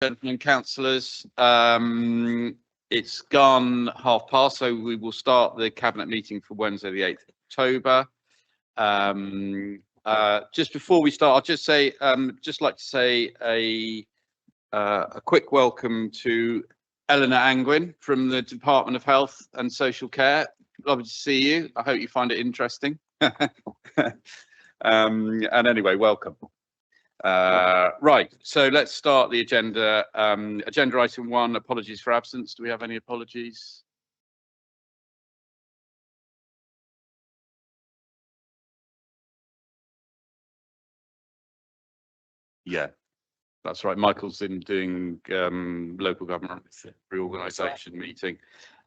Gentlemen councillors, it's gone 1:30, so we will start the cabinet meeting for Wednesday, the 8th of October. Just before we start, I'll just say, just like to say a quick welcome to Eleanor Angwin from the Department of Health and Social Care. Lovely to see you. I hope you find it interesting. And anyway, welcome. Right, so let's start the agenda. Agenda item 1, apologies for absence. Do we have any apologies? Yeah, that's right. Michael's in doing local government reorganisation meeting.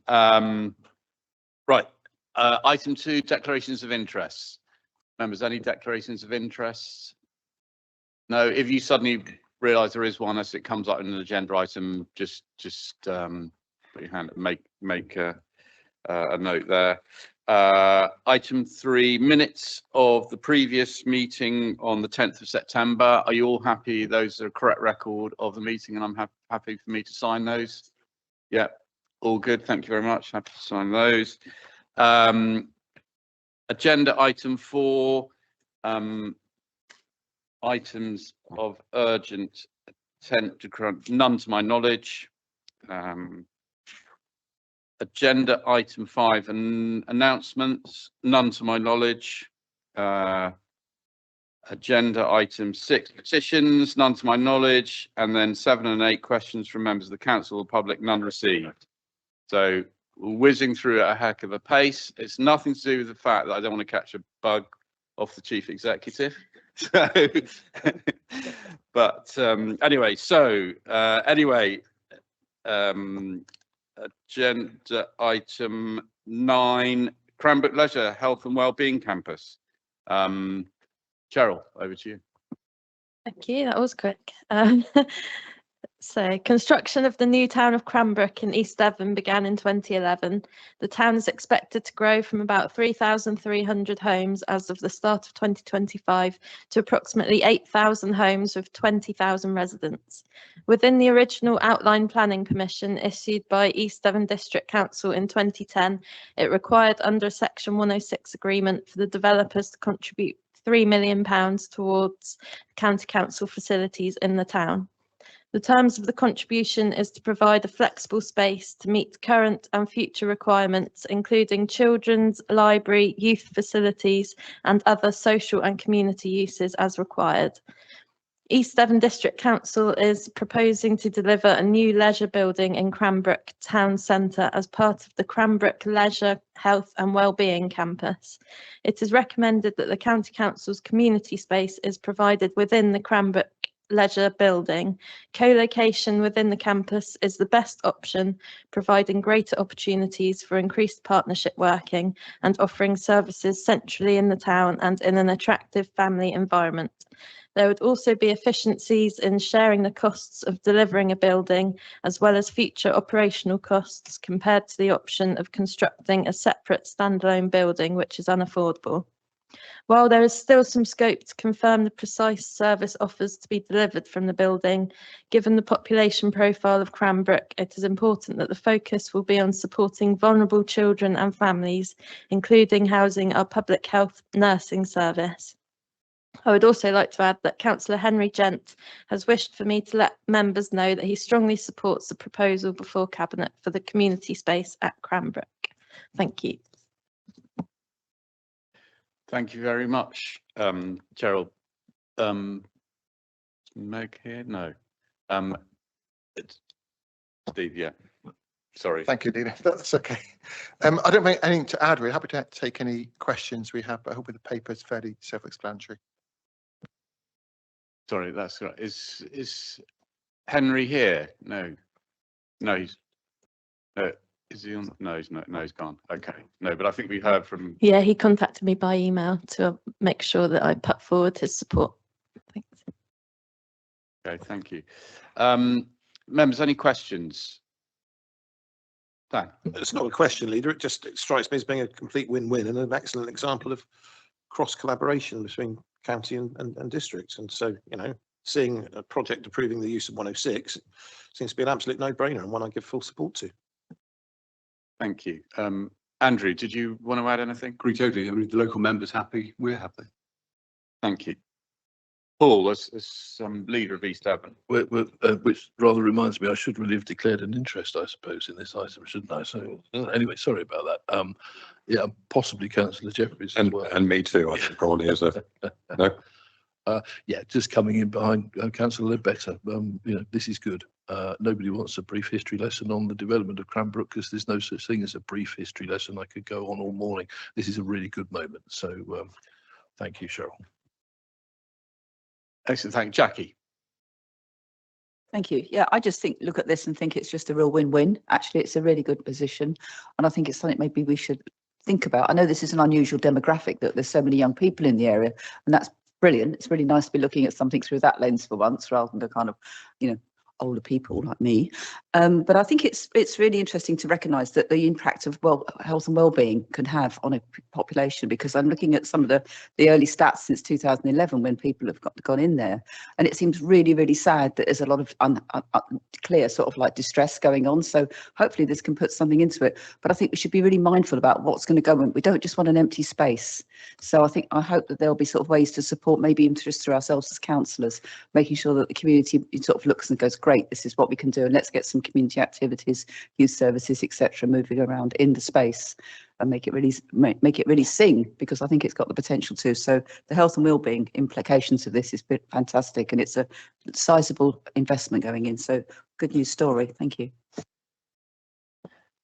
Right, item 2, declarations of interest. Members, any declarations of interest? No, if you suddenly realise there is one as it comes up in an agenda item, just put your hand up, make a note there. Item 3, minutes of the previous meeting on the 10th of September. Are you all happy? Those are a correct record of the meeting, and I'm happy for me to sign those. Yeah, all good. Thank you very much. Happy to sign those. Agenda item 4. Items of urgent intent, none to my knowledge. Agenda item 5, announcements, none to my knowledge. Agenda item 6, petitions, none to my knowledge. And then 7 and 8, questions from members of the council or public, none received. So we're whizzing through at a heck of a pace. It's nothing to do with the fact that I don't want to catch a bug off the chief executive. So, but anyway, agenda item 9, Cranbrook Leisure Health and Wellbeing Campus. Cheryl, over to you. Thank you, that was quick. So, construction of the new town of Cranbrook in East Devon began in 2011. The town is expected to grow from about 3,300 homes as of the start of 2025 to approximately 8,000 homes with 20,000 residents. Within the original outline planning permission issued by East Devon District Council in 2010, it required under a Section 106 agreement for the developers to contribute £3 million towards county council facilities in the town. The terms of the contribution is to provide a flexible space to meet current and future requirements, including children's, library, youth facilities, and other social and community uses as required. East Devon District Council is proposing to deliver a new leisure building in Cranbrook Town Centre as part of the Cranbrook Leisure, Health and Wellbeing Campus. It is recommended that the County Council's community space is provided within the Cranbrook Leisure building. Co-location within the campus is the best option, providing greater opportunities for increased partnership working and offering services centrally in the town and in an attractive family environment. There would also be efficiencies in sharing the costs of delivering a building, as well as future operational costs compared to the option of constructing a separate standalone building, which is unaffordable. While there is still some scope to confirm the precise service offers to be delivered from the building, given the population profile of Cranbrook, it is important that the focus will be on supporting vulnerable children and families, including housing our public health nursing service. I would also like to add that Councillor Henry Gent has wished for me to let members know that he strongly supports the proposal before Cabinet for the community space at Cranbrook. Thank you. Thank you very much, Cheryl. Meg here? No. Steve, yeah. Sorry. Thank you, Nina. That's okay. I don't have anything to add. We're happy to take any questions we have, but I hope the paper is fairly self-explanatory. Sorry, that's right. Is Henry here? No. No, he's. Is he on? No, he's not. No, he's gone. Okay. No, but I think we heard from. Yeah, he contacted me by email to make sure that I put forward his support. Thanks. Okay, thank you. Members, any questions? Dan? It's not a question, Leader. It strikes me as being a complete win-win and an excellent example of cross collaboration between county and districts. And so, you know, seeing a project approving the use of 106 seems to be an absolute no-brainer and one I give full support to. Thank you. Andrew, did you want to add anything? Agree totally. I mean, the local members happy, we're happy. Thank you. Paul, as leader of East Devon. Which rather reminds me, I should really have declared an interest, I suppose, in this item, shouldn't I? So anyway, sorry about that. Yeah, possibly Councillor Jeffries as well. And me too, I think probably as a, no. Yeah, just coming in behind Councillor Ledbetter. You know, this is good. Nobody wants a brief history lesson on the development of Cranbrook because there's no such thing as a brief history lesson. I could go on all morning. This is a really good moment. So thank you, Cheryl. Excellent. Thank you. Jackie. Thank you. Yeah, I just look at this and think it's just a real win-win. Actually, it's a really good position. And I think it's something maybe we should think about. I know this is an unusual demographic that there's so many young people in the area, and that's brilliant. It's really nice to be looking at something through that lens for once, rather than the kind of, you know, older people like me. But I think it's really interesting to recognise that the impact of health and well-being can have on a population, because I'm looking at some of the early stats since 2011 when people have gone in there, and it seems really, really sad that there's a lot of clear sort of like distress going on. So hopefully this can put something into it. But I think we should be really mindful about what's going to go in. We don't just want an empty space. So I hope that there'll be sort of ways to support, maybe even just through ourselves as councillors, making sure that the community sort of looks and goes, great, this is what we can do, and let's get some community activities, youth services, etc., moving around in the space and make it really sing, because I think it's got the potential to. So the health and wellbeing implications of this is fantastic, and it's a sizable investment going in. So good news story. Thank you.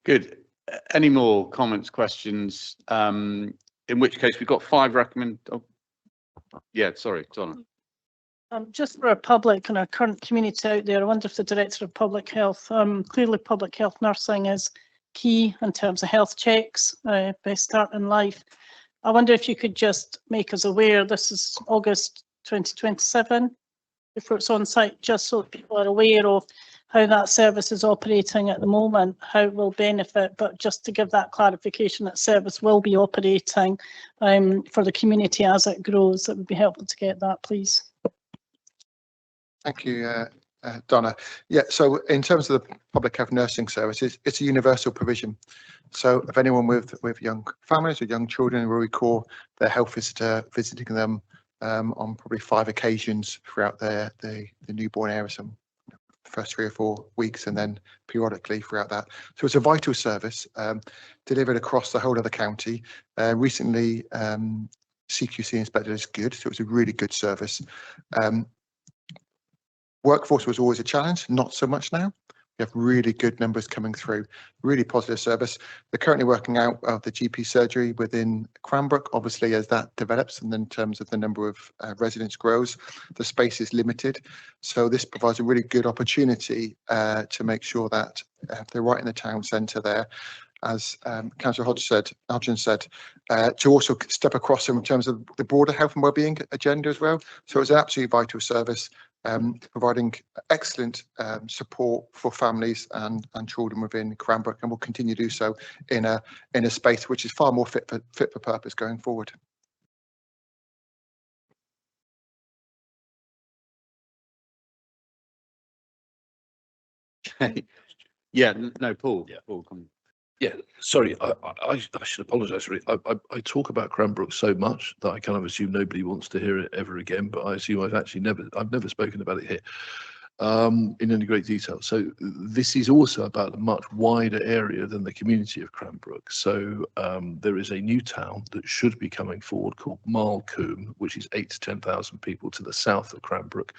Good. Any more comments, questions? In which case we've got 5 yeah, sorry, Donna. Just for our public and our current community out there, I wonder if the Director of Public Health, clearly public health nursing is key in terms of health checks, best start in life. I wonder if you could just make us aware, this is August 2027, before it's on site, just so people are aware of how that service is operating at the moment, how it will benefit, but just to give that clarification that service will be operating for the community as it grows. It would be helpful to get that, please. Thank you, Donna. Yeah, so in terms of the public health nursing services, it's a universal provision. So if anyone with young families or young children will recall their health visitor visiting them on probably 5 occasions throughout the newborn era, some first 3 or 4 weeks, and then periodically throughout that. So it's a vital service delivered across the whole of the county. Recently, CQC inspected is good, so it's a really good service. Workforce was always a challenge, not so much now. We have really good numbers coming through, really positive service. They're currently working out of the GP surgery within Cranbrook. Obviously, as that develops and in terms of the number of residents grows, the space is limited. So this provides a really good opportunity to make sure that they're right in the town centre there, as Councillor Hodgson said, to also step across in terms of the broader health and wellbeing agenda as well. So it's an absolutely vital service, providing excellent support for families and children within Cranbrook, and will continue to do so in a space which is far more fit for purpose going forward. Yeah, no, Paul. Yeah. Paul, come. Yeah, sorry, I should apologise. Really, I talk about Cranbrook so much that I kind of assume nobody wants to hear it ever again. But I assume I've never spoken about it here in any great detail. So this is also about a much wider area than the community of Cranbrook. So there is a new town that should be coming forward called Marlcombe, which is 8,000 to 10,000 people to the south of Cranbrook.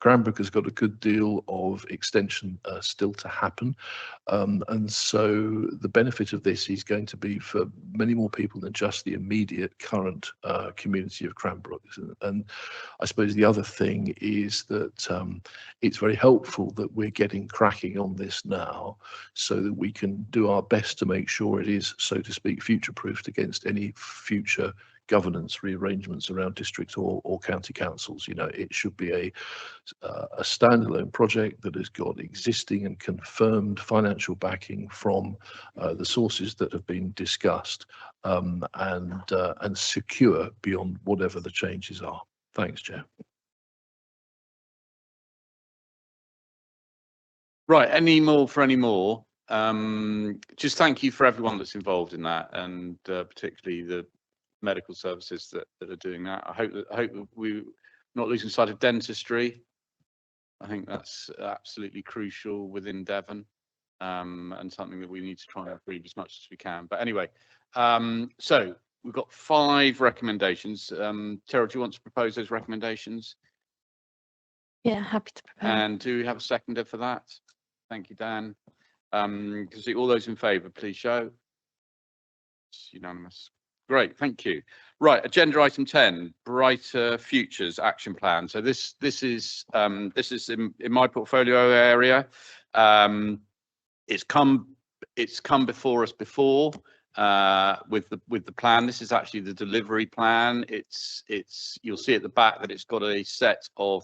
Cranbrook has got a good deal of extension still to happen. And so the benefit of this is going to be for many more people than just the immediate current community of Cranbrook. And I suppose the other thing is that it's very helpful that we're getting cracking on this now, so that we can do our best to make sure it is, so to speak, future-proofed against any future governance rearrangements around district or county councils. You know, it should be a standalone project that has got existing and confirmed financial backing from the sources that have been discussed, and secure beyond whatever the changes are. Thanks, Chair. Right, any more for any more? Just thank you for everyone that's involved in that, and particularly the medical services that are doing that. I hope that we're not losing sight of dentistry. I think that's absolutely crucial within Devon, and something that we need to try and improve as much as we can. But anyway, so we've got 5 recommendations. Terrell, do you want to propose those recommendations? Yeah, happy to propose. And do we have a seconder for that? Thank you, Dan. All those in favour, please show. It's unanimous. Great, thank you. Right, agenda item 10, Brighter Futures Action Plan. So this is in my portfolio area. It's come before us before with the plan. This is actually the delivery plan. It's you'll see at the back that it's got a set of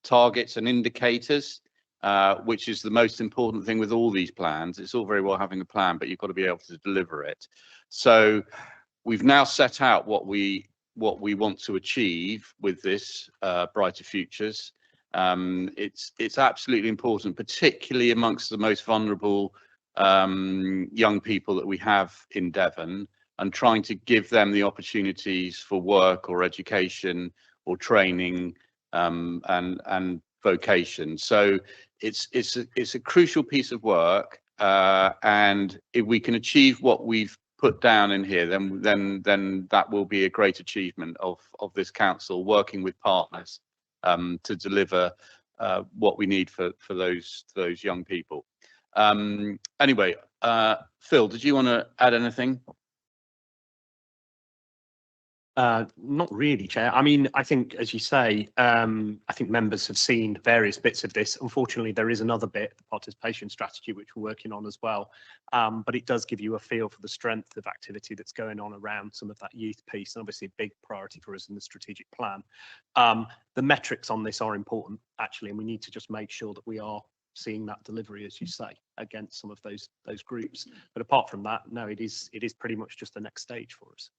targets and indicators, which is the most important thing with all these plans. It's all very well having a plan, but you've got to be able to deliver it. So we've now set out what we want to achieve with this Brighter Futures. It's absolutely important, particularly amongst the most vulnerable young people that we have in Devon, and trying to give them the opportunities for work or education or training and vocation. So it's a crucial piece of work, and if we can achieve what we've put down in here, then that will be a great achievement of this council, working with partners to deliver what we need for those young people. Anyway, Phil, did you want to add anything? Not really, Chair. I mean, I think, as you say, I think members have seen various bits of this. Unfortunately, there is another bit, the participation strategy, which we're working on as well. But it does give you a feel for the strength of activity that's going on around some of that youth piece, and obviously a big priority for us in the strategic plan. The metrics on this are important, actually, and we need to just make sure that we are seeing that delivery, as you say, against some of those groups. But apart from that, no, it is pretty much just the next stage for us.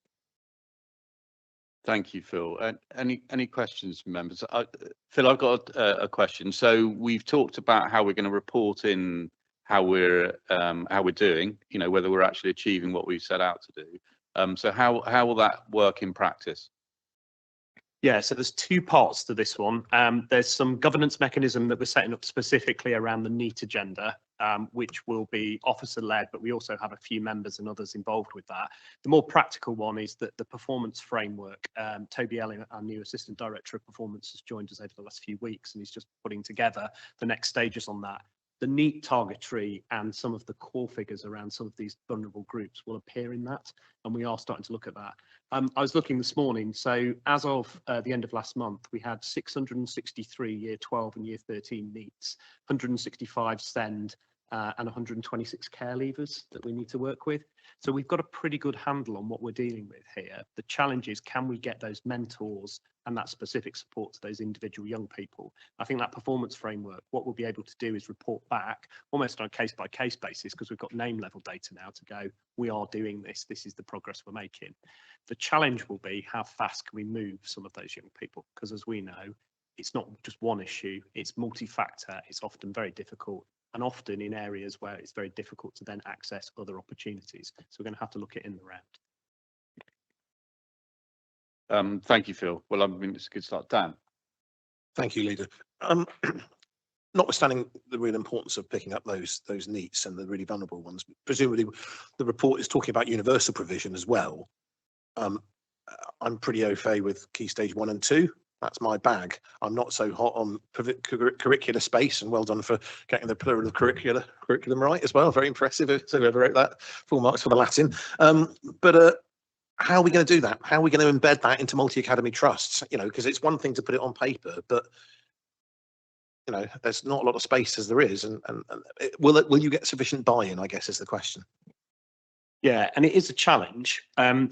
Thank you, Phil. Any questions from members? Phil, I've got a question. So we've talked about how we're going to report in how we're doing, whether we're actually achieving what we've set out to do. So how will that work in practice? Yeah, so there's 2 parts to this one. There's some governance mechanism that we're setting up specifically around the NEAT agenda, which will be officer-led, but we also have a few members and others involved with that. The more practical one is that the performance framework. Toby Elling, our new Assistant Director of Performance, has joined us over the last few weeks, and he's just putting together the next stages on that. The NEAT target tree and some of the core figures around some of these vulnerable groups will appear in that, and we are starting to look at that. I was looking this morning, so as of the end of last month, we had 663 Year 12 and Year 13 NEATs, 165 SEND, and 126 care leavers that we need to work with. So we've got a pretty good handle on what we're dealing with here. The challenge is, can we get those mentors and that specific support to those individual young people? I think that performance framework, what we'll be able to do is report back almost on a case by case basis, because we've got name level data now to go, we are doing this, this is the progress we're making. The challenge will be, how fast can we move some of those young people? Because as we know, it's not just one issue, it's multi-factor, it's often very difficult, and often in areas where it's very difficult to then access other opportunities. So we're going to have to look at it in the round. Thank you, Phil. Well, I mean, it's a good start. Dan. Thank you, Leader. Notwithstanding the real importance of picking up those NEATs and the really vulnerable ones, presumably the report is talking about universal provision as well. I'm pretty au fait with Key Stage 1 and 2. That's my bag. I'm not so hot on curricular space, and well done for getting the plural of curriculum right as well. Very impressive. So whoever wrote that, full marks for the Latin. But how are we going to do that? How are we going to embed that into multi-academy trusts? Because it's one thing to put it on paper, but there's not a lot of space as there is. And will you get sufficient buy-in, I guess, is the question. Yeah, and it is a challenge.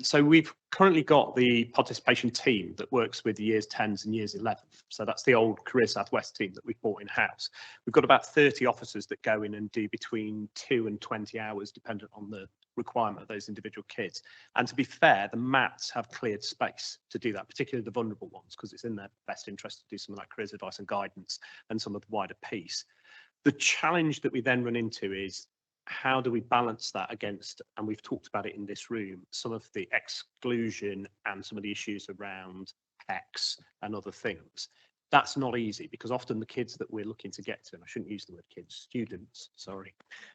So we've currently got the participation team that works with the years 10s and years 11. So that's the old Career Southwest team that we've brought in-house. We've got about 30 officers that go in and do between 2 and 20 hours, dependent on the requirement of those individual kids. And to be fair, the MATs have cleared space to do that, particularly the vulnerable ones, because it's in their best interest to do some of that careers advice and guidance and some of the wider piece. The challenge that we then run into is how do we balance that against, and we've talked about it in this room, some of the exclusion and some of the issues around PECs and other things. That's not easy because often the kids that we're looking to get to, and I shouldn't use the word kids, students, sorry,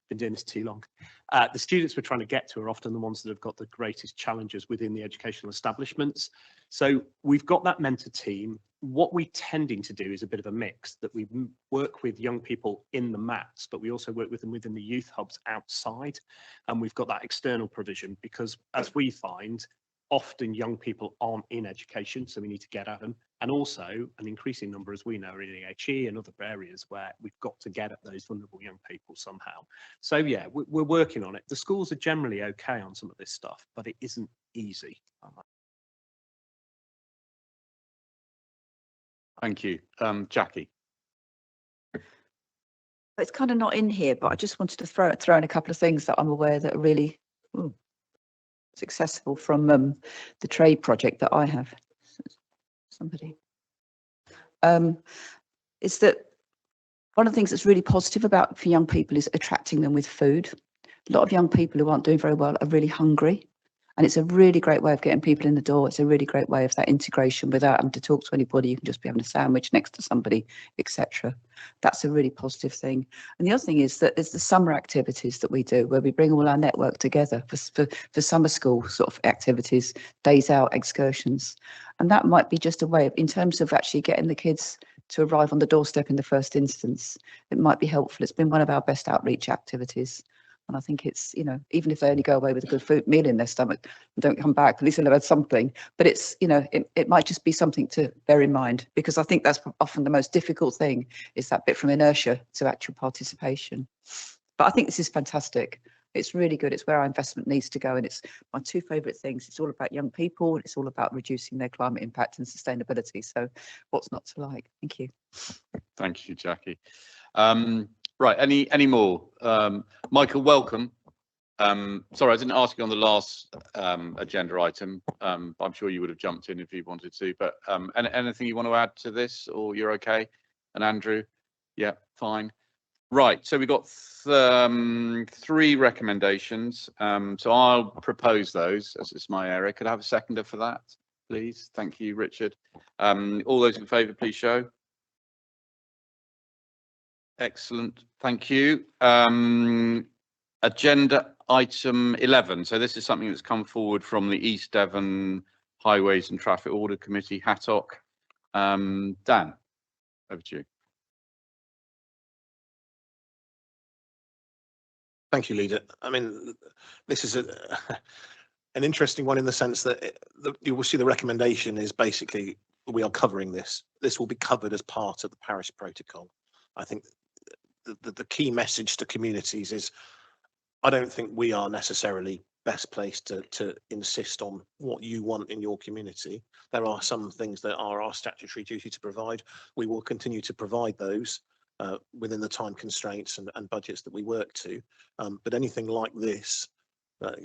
been doing this too long. The students we're trying to get to are often the ones that have got the greatest challenges within the educational establishments. So we've got that mentor team. What we're tending to do is a bit of a mix, that we work with young people in the mats, but we also work with them within the youth hubs outside. And we've got that external provision because, as we find, often young people aren't in education, so we need to get at them. And also an increasing number, as we know, are in EHE and other areas where we've got to get at those vulnerable young people somehow. So yeah, we're working on it. The schools are generally okay on some of this stuff, but it isn't easy. Thank you. Jackie. It's kind of not in here, but I just wanted to throw in a couple of things that I'm aware that are really successful from the trade project that I have. Somebody. Is that one of the things that's really positive about for young people is attracting them with food. A lot of young people who aren't doing very well are really hungry. And it's a really great way of getting people in the door. It's a really great way of that integration without having to talk to anybody. You can just be having a sandwich next to somebody, etc. That's a really positive thing. And the other thing is that there's the summer activities that we do where we bring all our network together for summer school sort of activities, days out, excursions. And that might be just a way of, in terms of actually getting the kids to arrive on the doorstep in the first instance, it might be helpful. It's been one of our best outreach activities. And I think it's, you know, even if they only go away with a good meal in their stomach and don't come back, at least they'll have had something. But it's, you know, it might just be something to bear in mind, because I think that's often the most difficult thing, is that bit from inertia to actual participation. But I think this is fantastic. It's really good. It's where our investment needs to go. And it's my two favourite things. It's all about young people. And it's all about reducing their climate impact and sustainability. So what's not to like? Thank you. Thank you, Jackie. Right, any more? Michael, welcome. Sorry, I didn't ask you on the last agenda item. I'm sure you would have jumped in if you wanted to, but anything you want to add to this, or you're okay? And Andrew? Yeah, fine. Right, so we've got 3 recommendations. So I'll propose those, as it's my area. Could I have a seconder for that, please? Thank you, Richard. All those in favour, please show. Excellent, thank you. Agenda item 11. So this is something that's come forward from the East Devon Highways and Traffic Order Committee, HATOC. Dan, over to you. Thank you, Leader. I mean, this is an interesting one in the sense that you will see the recommendation is basically we are covering this. This will be covered as part of the parish protocol. I think the key message to communities is I don't think we are necessarily best placed to insist on what you want in your community. There are some things that are our statutory duty to provide. We will continue to provide those within the time constraints and budgets that we work to. But anything like this,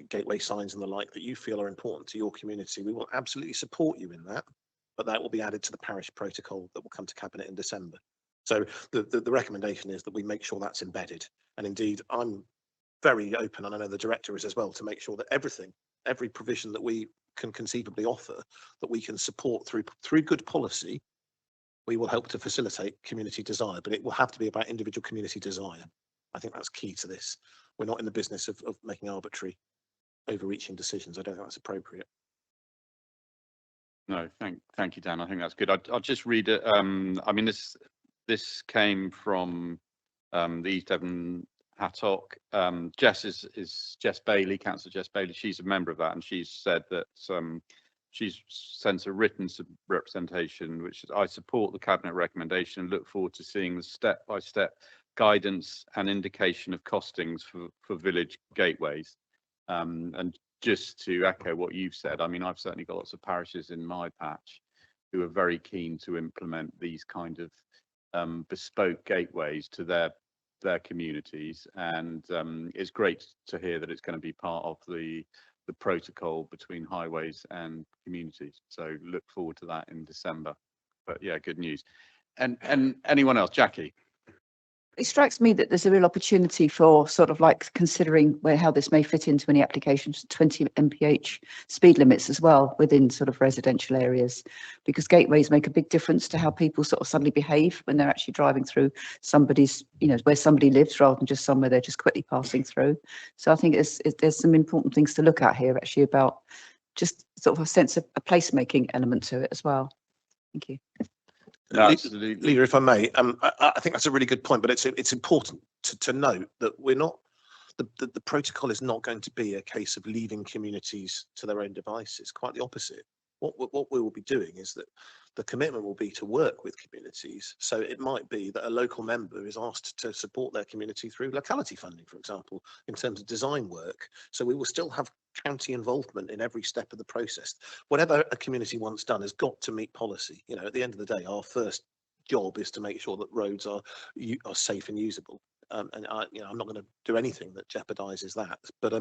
gateway signs and the like, that you feel are important to your community, we will absolutely support you in that. But that will be added to the parish protocol that will come to Cabinet in December. So the recommendation is that we make sure that's embedded. And indeed, I'm very open, and I know the director is as well, to make sure that every provision that we can conceivably offer, that we can support through good policy, we will help to facilitate community desire, but it will have to be about individual community desire. I think that's key to this. We're not in the business of making arbitrary, overreaching decisions. I don't think that's appropriate. No, thank you, Dan. I think that's good. I'll just read it. I mean, this came from the East Devon HATOC. Jess is Jess Bailey, Councillor Jess Bailey. She's a member of that, and she's said that she's sent a written representation, which is, I support the Cabinet recommendation and look forward to seeing the step-by-step guidance and indication of costings for village gateways. And just to echo what you've said, I mean, I've certainly got lots of parishes in my patch who are very keen to implement these kind of bespoke gateways to their communities, and it's great to hear that it's going to be part of the protocol between highways and communities. So look forward to that in December. But yeah, good news. And anyone else? Jackie. It strikes me that there's a real opportunity for sort of like considering how this may fit into any applications, 20 mph speed limits as well within sort of residential areas, because gateways make a big difference to how people sort of suddenly behave when they're actually driving through somebody's, where somebody lives rather than just somewhere they're just quickly passing through. So I think there's some important things to look at here actually about just sort of a sense of a placemaking element to it as well. Thank you. Absolutely. Leader, if I may, I think that's a really good point, but it's important to note that we're not, the protocol is not going to be a case of leaving communities to their own devices. Quite the opposite. What we will be doing is that the commitment will be to work with communities. So it might be that a local member is asked to support their community through locality funding, for example, in terms of design work. So we will still have county involvement in every step of the process. Whatever a community wants done has got to meet policy. At the end of the day, our first job is to make sure that roads are safe and usable. I'm not going to do anything that jeopardizes that. But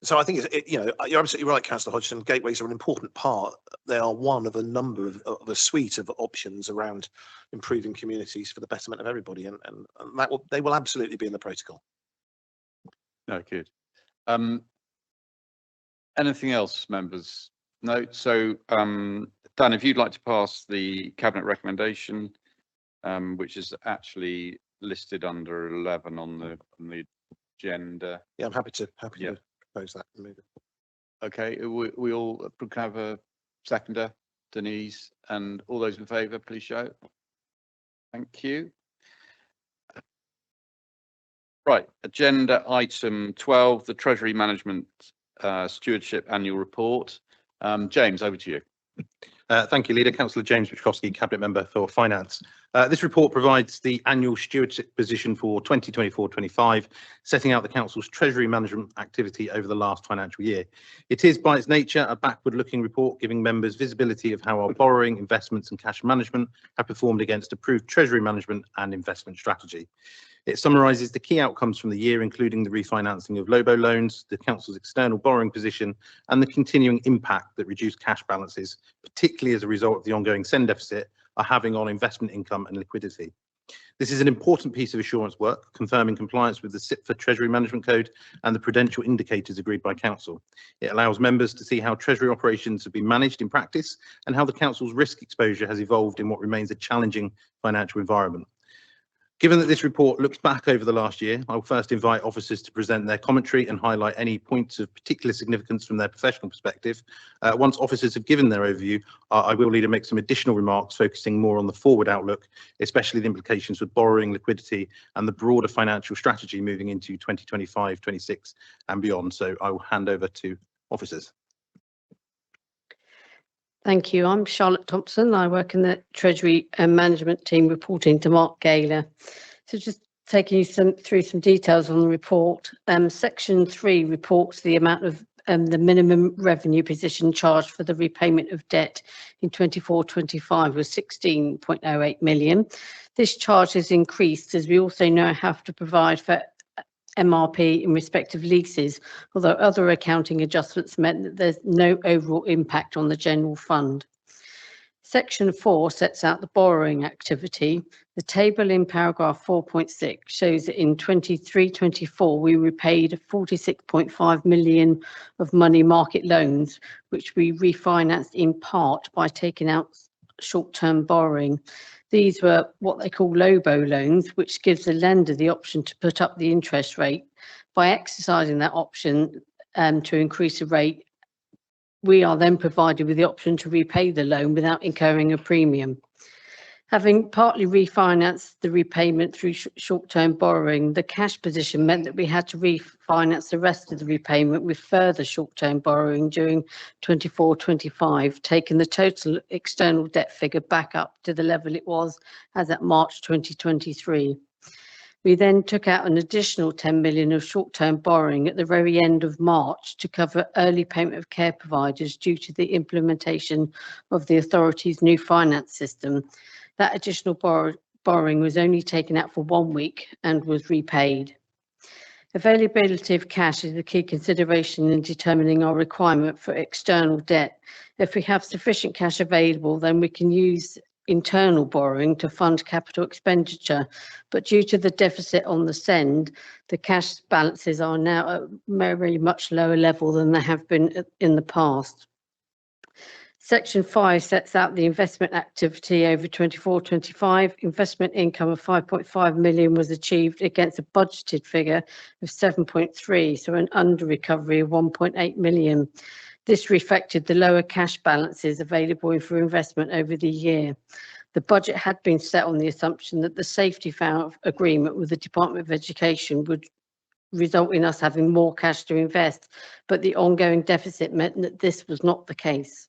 so I think you're absolutely right, Councillor Hodgson. Gateways are an important part. They are one of a number of a suite of options around improving communities for the betterment of everybody, and they will absolutely be in the protocol. No, good. Anything else, members? No. So, Dan, if you'd like to pass the cabinet recommendation, which is actually listed under 11 on the agenda. Yeah, I'm happy to propose that and move it. Okay, we all can have a seconder, Denise, and all those in favour, please show. Thank you. Right, agenda item 12, the Treasury Management Stewardship Annual Report. James, over to you. Thank you, Leader. Councillor James Wichkowski, Cabinet Member for Finance. This report provides the annual stewardship position for 2024-25, setting out the Council's Treasury management activity over the last financial year. It is, by its nature, a backward-looking report, giving members visibility of how our borrowing, investments and cash management have performed against approved Treasury management and investment strategy. It summarises the key outcomes from the year, including the refinancing of LOBO loans, the Council's external borrowing position, and the continuing impact that reduced cash balances, particularly as a result of the ongoing SEND deficit, are having on investment income and liquidity. This is an important piece of assurance work, confirming compliance with the SIPFA Treasury Management Code and the prudential indicators agreed by Council. It allows members to see how Treasury operations have been managed in practice and how the Council's risk exposure has evolved in what remains a challenging financial environment. Given that this report looks back over the last year, I will first invite officers to present their commentary and highlight any points of particular significance from their professional perspective. Once officers have given their overview, I will need to make some additional remarks focusing more on the forward outlook, especially the implications for borrowing, liquidity and the broader financial strategy moving into 2025-26 and beyond. So I will hand over to officers. Thank you. I'm Charlotte Thompson. I work in the Treasury and Management team reporting to Mark Gaylor. So just taking you through some details on the report. Section 3 reports the amount of the minimum revenue position charged for the repayment of debt in 24-25 was 16.08 million. This charge has increased as we also now have to provide for MRP in respect of leases, although other accounting adjustments meant that there's no overall impact on the general fund. Section 4 sets out the borrowing activity. The table in paragraph 4.6 shows that in 23-24 we repaid 46.5 million of money market loans, which we refinanced in part by taking out short-term borrowing. These were what they call LOBO loans, which gives the lender the option to put up the interest rate. By exercising that option to increase the rate, we are then provided with the option to repay the loan without incurring a premium. Having partly refinanced the repayment through short-term borrowing, the cash position meant that we had to refinance the rest of the repayment with further short-term borrowing during 24-25, taking the total external debt figure back up to the level it was as at March 2023. We then took out an additional 10 million of short-term borrowing at the very end of March to cover early payment of care providers due to the implementation of the authority's new finance system. That additional borrowing was only taken out for 1 week and was repaid. Availability of cash is a key consideration in determining our requirement for external debt. If we have sufficient cash available, then we can use internal borrowing to fund capital expenditure, but due to the deficit on the send, the cash balances are now at a very much lower level than they have been in the past. Section 5 sets out the investment activity over 24-25. Investment income of 5.5 million was achieved against a budgeted figure of 7.3, so an under recovery of 1.8 million. This reflected the lower cash balances available for investment over the year. The budget had been set on the assumption that the safety valve agreement with the Department of Education would result in us having more cash to invest, but the ongoing deficit meant that this was not the case.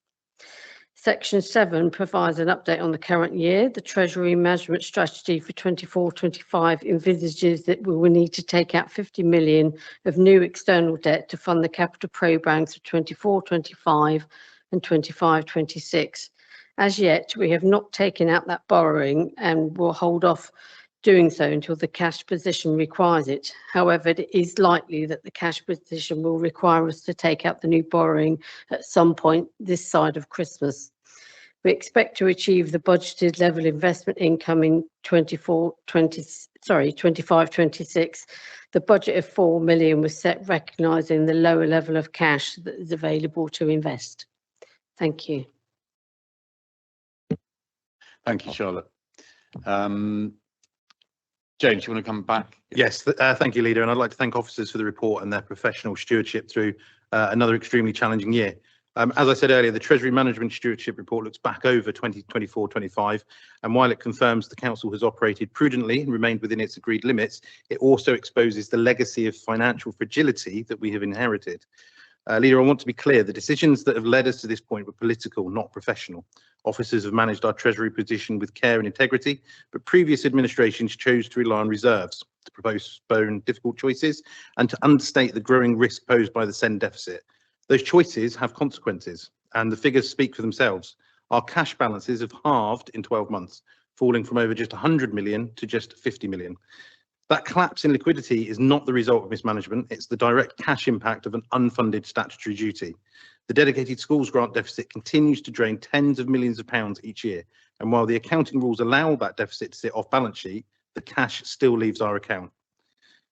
Section 7 provides an update on the current year. The Treasury Management Strategy for 24-25 envisages that we will need to take out 50 million of new external debt to fund the capital programmes for 24-25 and 25-26. As yet, we have not taken out that borrowing and will hold off doing so until the cash position requires it. However, it is likely that the cash position will require us to take out the new borrowing at some point this side of Christmas. We expect to achieve the budgeted level investment income in 25-26. The budget of 4 million was set recognising the lower level of cash that is available to invest. Thank you. Thank you, Charlotte. James, you want to come back? Yes, thank you, Leader. And I'd like to thank officers for the report and their professional stewardship through another extremely challenging year. As I said earlier, the Treasury Management Stewardship Report looks back over 2024-25, and while it confirms the Council has operated prudently and remained within its agreed limits, it also exposes the legacy of financial fragility that we have inherited. Leader, I want to be clear, the decisions that have led us to this point were political, not professional. Officers have managed our Treasury position with care and integrity, but previous administrations chose to rely on reserves, to postpone difficult choices, and to understate the growing risk posed by the send deficit. Those choices have consequences, and the figures speak for themselves. Our cash balances have halved in 12 months, falling from over just 100 million to just 50 million. That collapse in liquidity is not the result of mismanagement, it's the direct cash impact of an unfunded statutory duty. The dedicated schools grant deficit continues to drain tens of millions of pounds each year, and while the accounting rules allow that deficit to sit off balance sheet, the cash still leaves our account.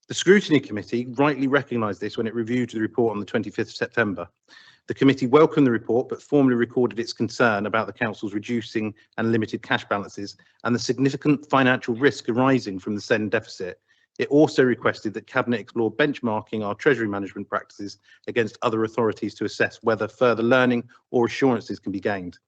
The Scrutiny Committee rightly recognised this when it reviewed the report on the 25th of September. The committee welcomed the report, but formally recorded its concern about the Council's reducing and limited cash balances and the significant financial risk arising from the send deficit. It also requested that Cabinet explore benchmarking our Treasury management practices against other authorities to assess whether further learning or assurances can be gained.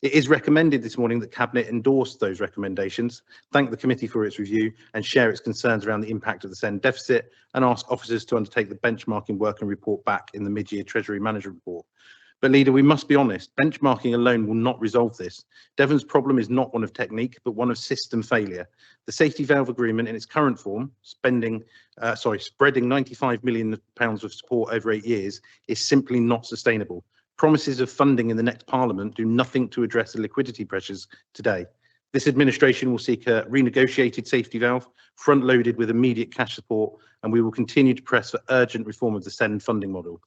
It is recommended this morning that Cabinet endorse those recommendations, thank the committee for its review and share its concerns around the impact of the send deficit, and ask officers to undertake the benchmarking work and report back in the mid-year Treasury Management Report. But Leader, we must be honest, benchmarking alone will not resolve this. Devon's problem is not one of technique, but one of system failure. The safety valve agreement in its current form, spreading £95 million of support over 8 years, is simply not sustainable. Promises of funding in the next Parliament do nothing to address the liquidity pressures today. This administration will seek a renegotiated safety valve, front-loaded with immediate cash support, and we will continue to press for urgent reform of the send funding model.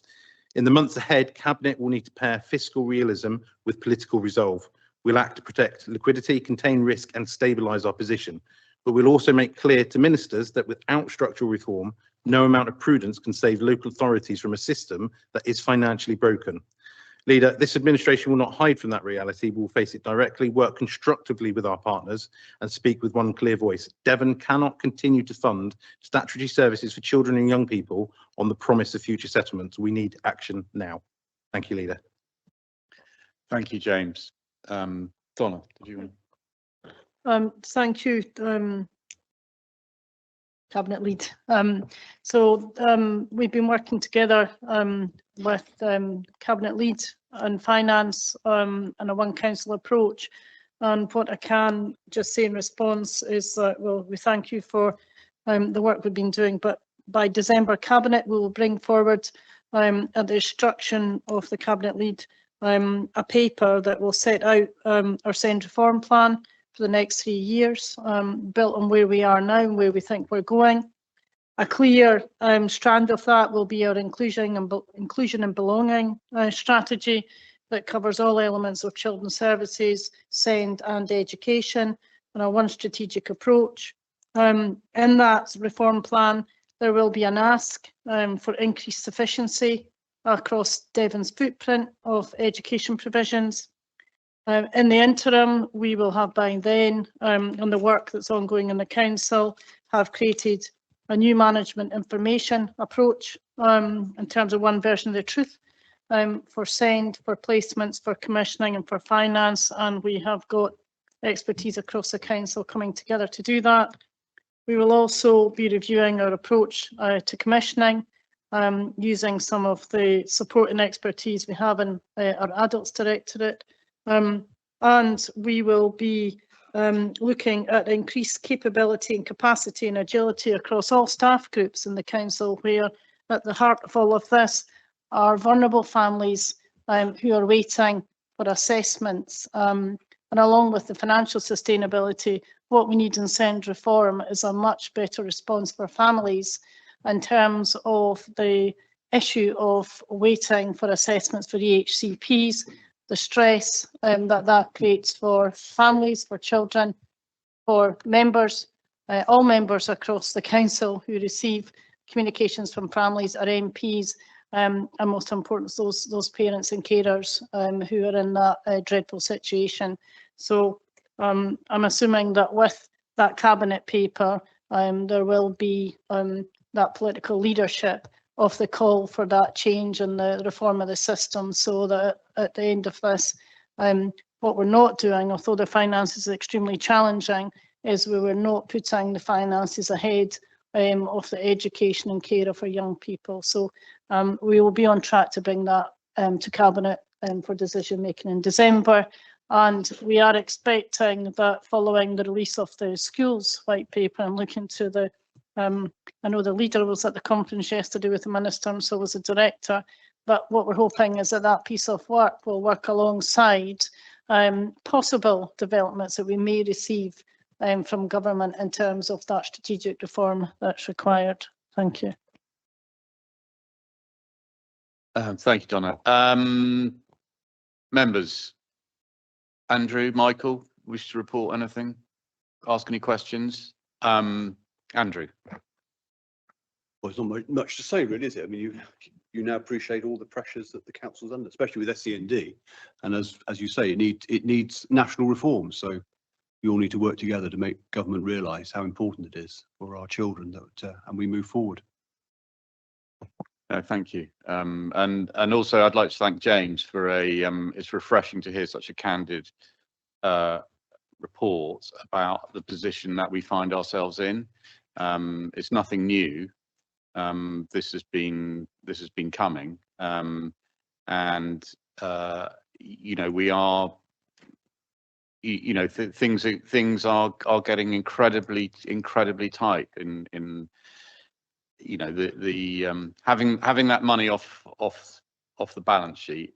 In the months ahead, Cabinet will need to pair fiscal realism with political resolve. We'll act to protect liquidity, contain risk and stabilise our position. But we'll also make clear to ministers that without structural reform, no amount of prudence can save local authorities from a system that is financially broken. Leader, this administration will not hide from that reality. We will face it directly, work constructively with our partners and speak with one clear voice. Devon cannot continue to fund statutory services for children and young people on the promise of future settlements. We need action now. Thank you, Leader. Thank you, James. Donna, did you want? Thank you, Cabinet Lead. We've been working together with Cabinet Lead and Finance and a one council approach. And what I can just say in response is that, well, we thank you for the work we've been doing, but by December Cabinet we will bring forward at the instruction of the Cabinet Lead a paper that will set out our send reform plan for the next 3 years, built on where we are now and where we think we're going. A clear strand of that will be our inclusion and belonging strategy that covers all elements of children's services, SEND and education, and a one strategic approach. In that reform plan, there will be an ask for increased sufficiency across Devon's footprint of education provisions. In the interim, we will have by then, on the work that's ongoing in the council, have created a new management information approach in terms of one version of the truth for SEND, for placements, for commissioning and for finance, and we have got expertise across the council coming together to do that. We will also be reviewing our approach to commissioning, using some of the support and expertise we have in our Adults Directorate. And we will be looking at increased capability and capacity and agility across all staff groups in the council, where at the heart of all of this are vulnerable families who are waiting for assessments. And along with the financial sustainability, what we need in SEND reform is a much better response for families in terms of the issue of waiting for assessments for EHCPs, the stress that creates for families, for children, for members, all members across the council who receive communications from families, our MPs, and most important, those parents and carers who are in that dreadful situation. So I'm assuming that with that cabinet paper, there will be that political leadership of the call for that change and the reform of the system, so that at the end of this, what we're not doing, although the finances are extremely challenging, is we were not putting the finances ahead of the education and care of our young people. So we will be on track to bring that to Cabinet for decision making in December. And we are expecting that following the release of the schools white paper and looking to the I know the leader was at the conference yesterday with the minister, and so was the director. But what we're hoping is that that piece of work will work alongside possible developments that we may receive from government in terms of that strategic reform that's required. Thank you. Thank you, Donna. Members, Andrew, Michael, wish to report anything? Ask any questions? Andrew. Well, there's not much to say, really, is it? I mean, you now appreciate all the pressures that the council's under, especially with SEND. And as you say, it needs national reform. So we all need to work together to make government realise how important it is for our children that and we move forward. Thank you. And also I'd like to thank James for it's refreshing to hear such a candid report about the position that we find ourselves in. It's nothing new. This has been coming, and you know, we are, you know, things are getting incredibly tight in you know, the having that money off the balance sheet,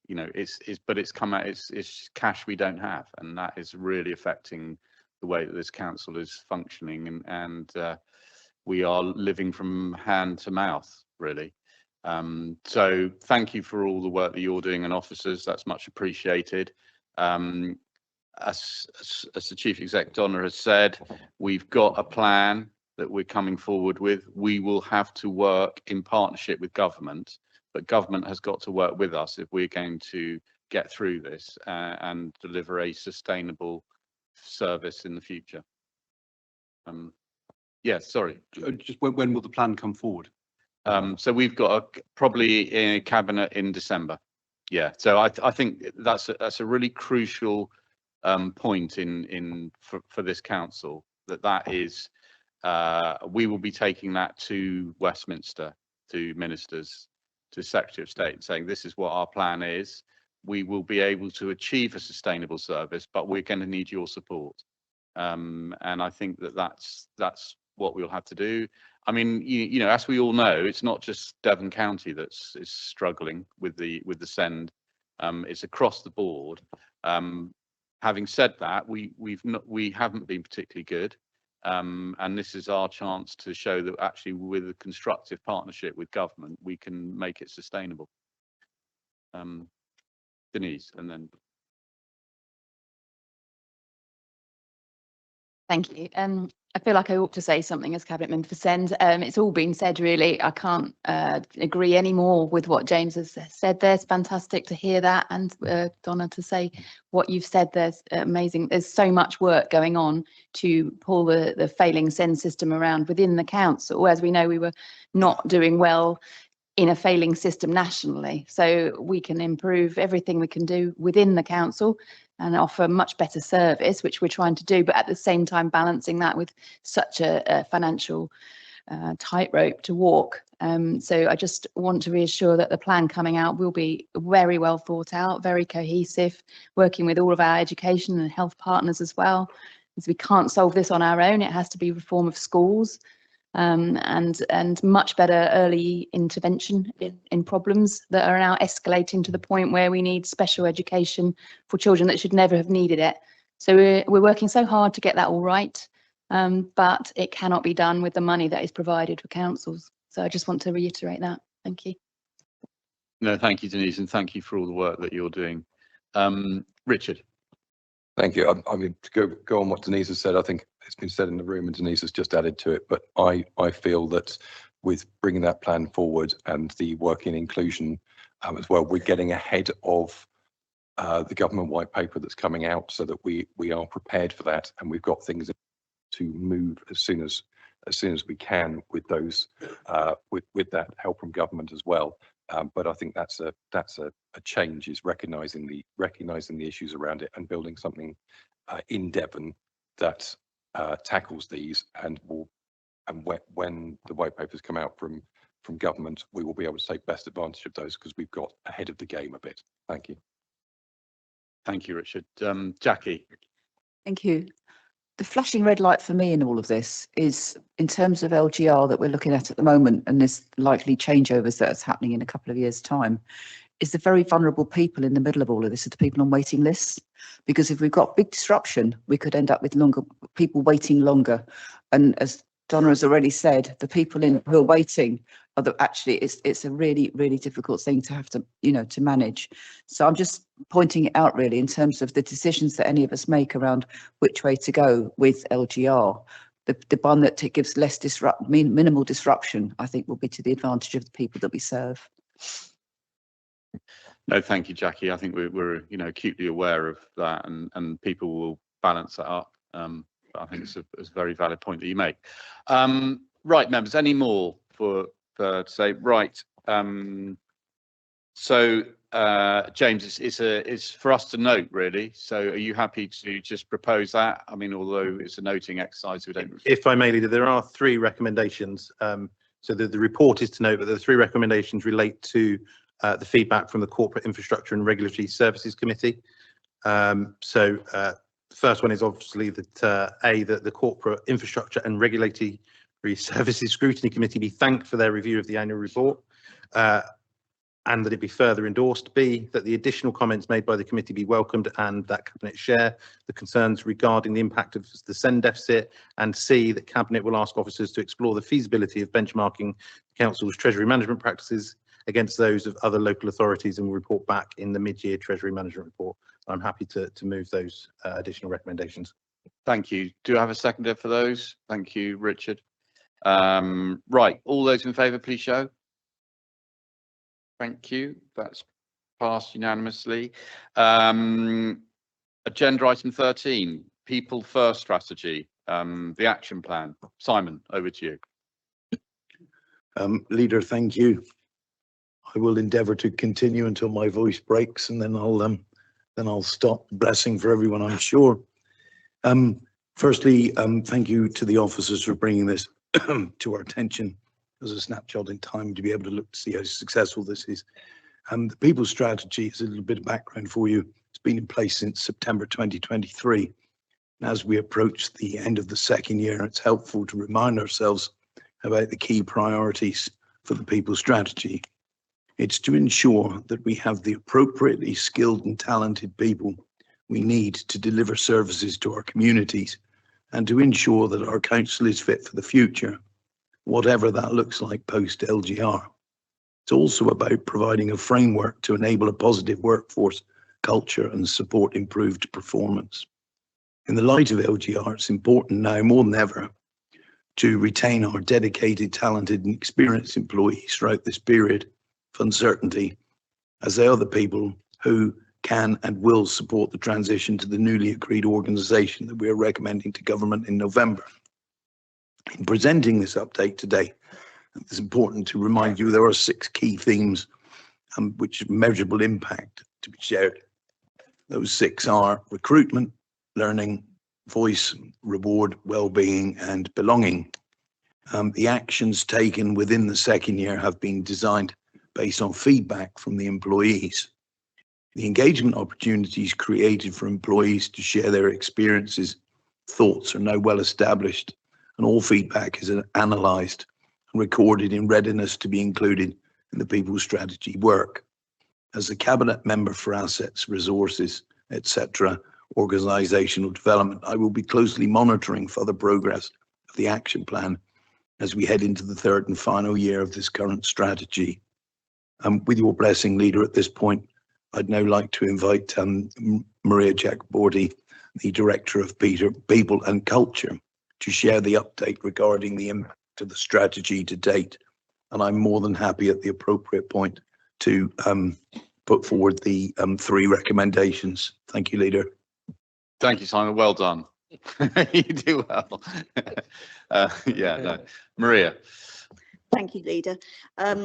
you know, but it's come out, it's cash we don't have, and that is really affecting the way that this council is functioning, and we are living from hand to mouth, really. So thank you for all the work that you're doing, and officers, that's much appreciated. As the Chief Exec Donna has said, we've got a plan that we're coming forward with. We will have to work in partnership with government, but government has got to work with us if we're going to get through this and deliver a sustainable service in the future. Yeah, sorry. Just when will the plan come forward? So we've got probably in cabinet in December. Yeah, so I think that's a really crucial point for this council, that is we will be taking that to Westminster, to ministers, to Secretary of State, saying this is what our plan is. We will be able to achieve a sustainable service, but we're going to need your support. And I think that's what we'll have to do. I mean, you know, as we all know, it's not just Devon County is struggling with the SEND. It's across the board. Having said that, we haven't been particularly good, and this is our chance to show that actually, with a constructive partnership with government, we can make it sustainable. Denise, and then Thank you. I feel like I ought to say something as Cabinet Member for Send. It's all been said, really. I can't agree any more with what James has said there. It's fantastic to hear that. And Donna, to say what you've said there's amazing. There's so much work going on to pull the failing Send system around within the council. As we know, we were not doing well in a failing system nationally. So we can improve everything we can do within the council and offer much better service, which we're trying to do, but at the same time balancing that with such a financial tightrope to walk. So I just want to reassure that the plan coming out will be very well thought out, very cohesive, working with all of our education and health partners as well. As we can't solve this on our own, it has to be reform of schools. And much better early intervention in problems that are now escalating to the point where we need special education for children that should never have needed it. So we're working so hard to get that all right, but it cannot be done with the money that is provided for councils. So I just want to reiterate that. Thank you. no, thank you, Denise, and thank you for all the work that you're doing. Richard. Thank you. I mean, to go on what Denise has said, I think it's been said in the room and Denise has just added to it, but I feel that with bringing that plan forward and the working inclusion as well, we're getting ahead of the government white paper that's coming out so that we are prepared for that, and we've got things to move as soon as we can with those with that help from government as well. But I think that's a change, is recognizing the issues around it and building something in Devon that tackles these, and when the white papers come out from government, we will be able to take best advantage of those because we've got ahead of the game a bit. Thank you. Thank you, Richard. Jackie. Thank you. The flashing red light for me in all of this is in terms of LGR that we're looking at the moment, and this likely changeovers that's happening in a couple of years' time, is the very vulnerable people in the middle of all of this are the people on waiting lists. Because if we've got big disruption, we could end up with longer people waiting longer. And as Donna has already said, the people who are waiting are actually it's a really, really difficult thing to have to, to manage. So I'm just pointing it out really in terms of the decisions that any of us make around which way to go with LGR. The one that gives less minimal disruption, I think, will be to the advantage of the people that we serve. No, thank you, Jackie. I think we're acutely aware of that, and people will balance that up. But I think it's a very valid point that you make. Right, members, any more for to say? Right. So James, it's for us to note, really. So are you happy to just propose that? I mean, although it's a noting exercise, we don't. If I may, Leader, there are 3 recommendations. So the report is to note, but the 3 recommendations relate to the feedback from the Corporate Infrastructure and Regulatory Services Committee. The first one is obviously that that the Corporate Infrastructure and Regulatory Services Scrutiny Committee be thanked for their review of the annual report, and that it be further endorsed. B, that the additional comments made by the committee be welcomed and that Cabinet share the concerns regarding the impact of the SEND deficit. And C, that Cabinet will ask officers to explore the feasibility of benchmarking the Council's Treasury management practices against those of other local authorities and will report back in the mid-year Treasury management report. I'm happy to move those additional recommendations. Thank you. Do I have a seconder for those? Thank you, Richard. Right, all those in favour, please show. Thank you. That's passed unanimously. Agenda item 13, People First Strategy, the action plan. Simon, over to you. Leader, thank you. I will endeavour to continue until my voice breaks, and then I'll stop. Blessing for everyone, I'm sure. Firstly, thank you to the officers for bringing this to our attention as a snapshot in time to be able to look to see how successful this is. The People Strategy is a little bit of background for you. It's been in place since September 2023. And as we approach the end of the second year, it's helpful to remind ourselves about the key priorities for the People Strategy. It's to ensure that we have the appropriately skilled and talented people we need to deliver services to our communities, and to ensure that our council is fit for the future, whatever that looks like post LGR. It's also about providing a framework to enable a positive workforce culture and support improved performance. In the light of LGR, it's important now more than ever to retain our dedicated, talented and experienced employees throughout this period of uncertainty, as they are the people who can and will support the transition to the newly agreed organisation that we are recommending to government in November. In presenting this update today, it's important to remind you there are 6 key themes which have measurable impact to be shared. Those 6 are recruitment, learning, voice, reward, well-being and belonging. The actions taken within the second year have been designed based on feedback from the employees. The engagement opportunities created for employees to share their experiences, thoughts are now well established, and all feedback is analysed and recorded in readiness to be included in the people strategy work. As the Cabinet Member for Assets, Resources, etc., organisational development, I will be closely monitoring further progress of the action plan as we head into the 3rd and final year of this current strategy. With your blessing, Leader, at this point, I'd now like to invite Maria Jacobordi, the Director of People and Culture, to share the update regarding the impact of the strategy to date. And I'm more than happy at the appropriate point to put forward the 3 recommendations. Thank you, Leader. Thank you, Simon. Well done. You do well. Yeah, no. Maria. Thank you, Leader. As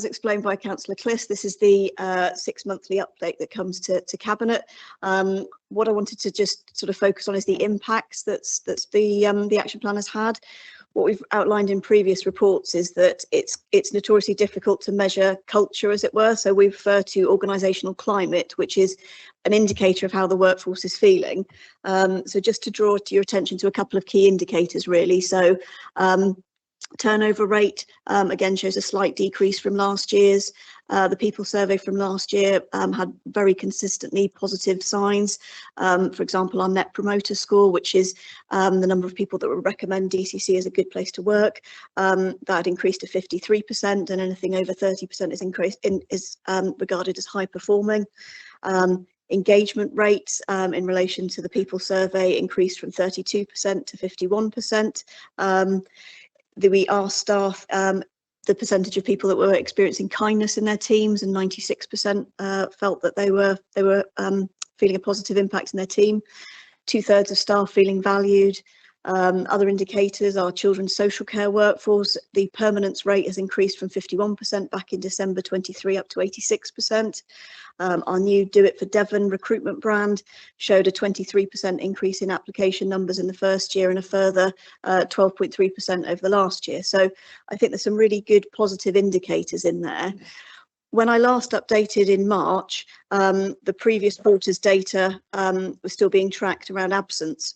explained by Councillor Cliss, this is the 6-monthly update that comes to Cabinet. What I wanted to just sort of focus on is the impacts that's the action plan has had. What we've outlined in previous reports is that it's notoriously difficult to measure culture, as it were. So we refer to organisational climate, which is an indicator of how the workforce is feeling. So just to draw to your attention to a couple of key indicators, really. So turnover rate, again, shows a slight decrease from last year's. The people survey from last year had very consistently positive signs. For example, our net promoter score, which is the number of people that would recommend DCC as a good place to work, that increased to 53%, and anything over 30% is regarded as high performing. Engagement rates in relation to the people survey increased from 32% to 51%. We asked staff the percentage of people that were experiencing kindness in their teams, and 96% felt that they were feeling a positive impact in their team. 2/3 of staff feeling valued. Other indicators are children's social care workforce. The permanence rate has increased from 51% back in December 23 up to 86%. Our new Do It for Devon recruitment brand showed a 23% increase in application numbers in the first year and a further 12.3% over the last year. So I think there's some really good positive indicators in there. When I last updated in March, the previous quarter's data was still being tracked around absence,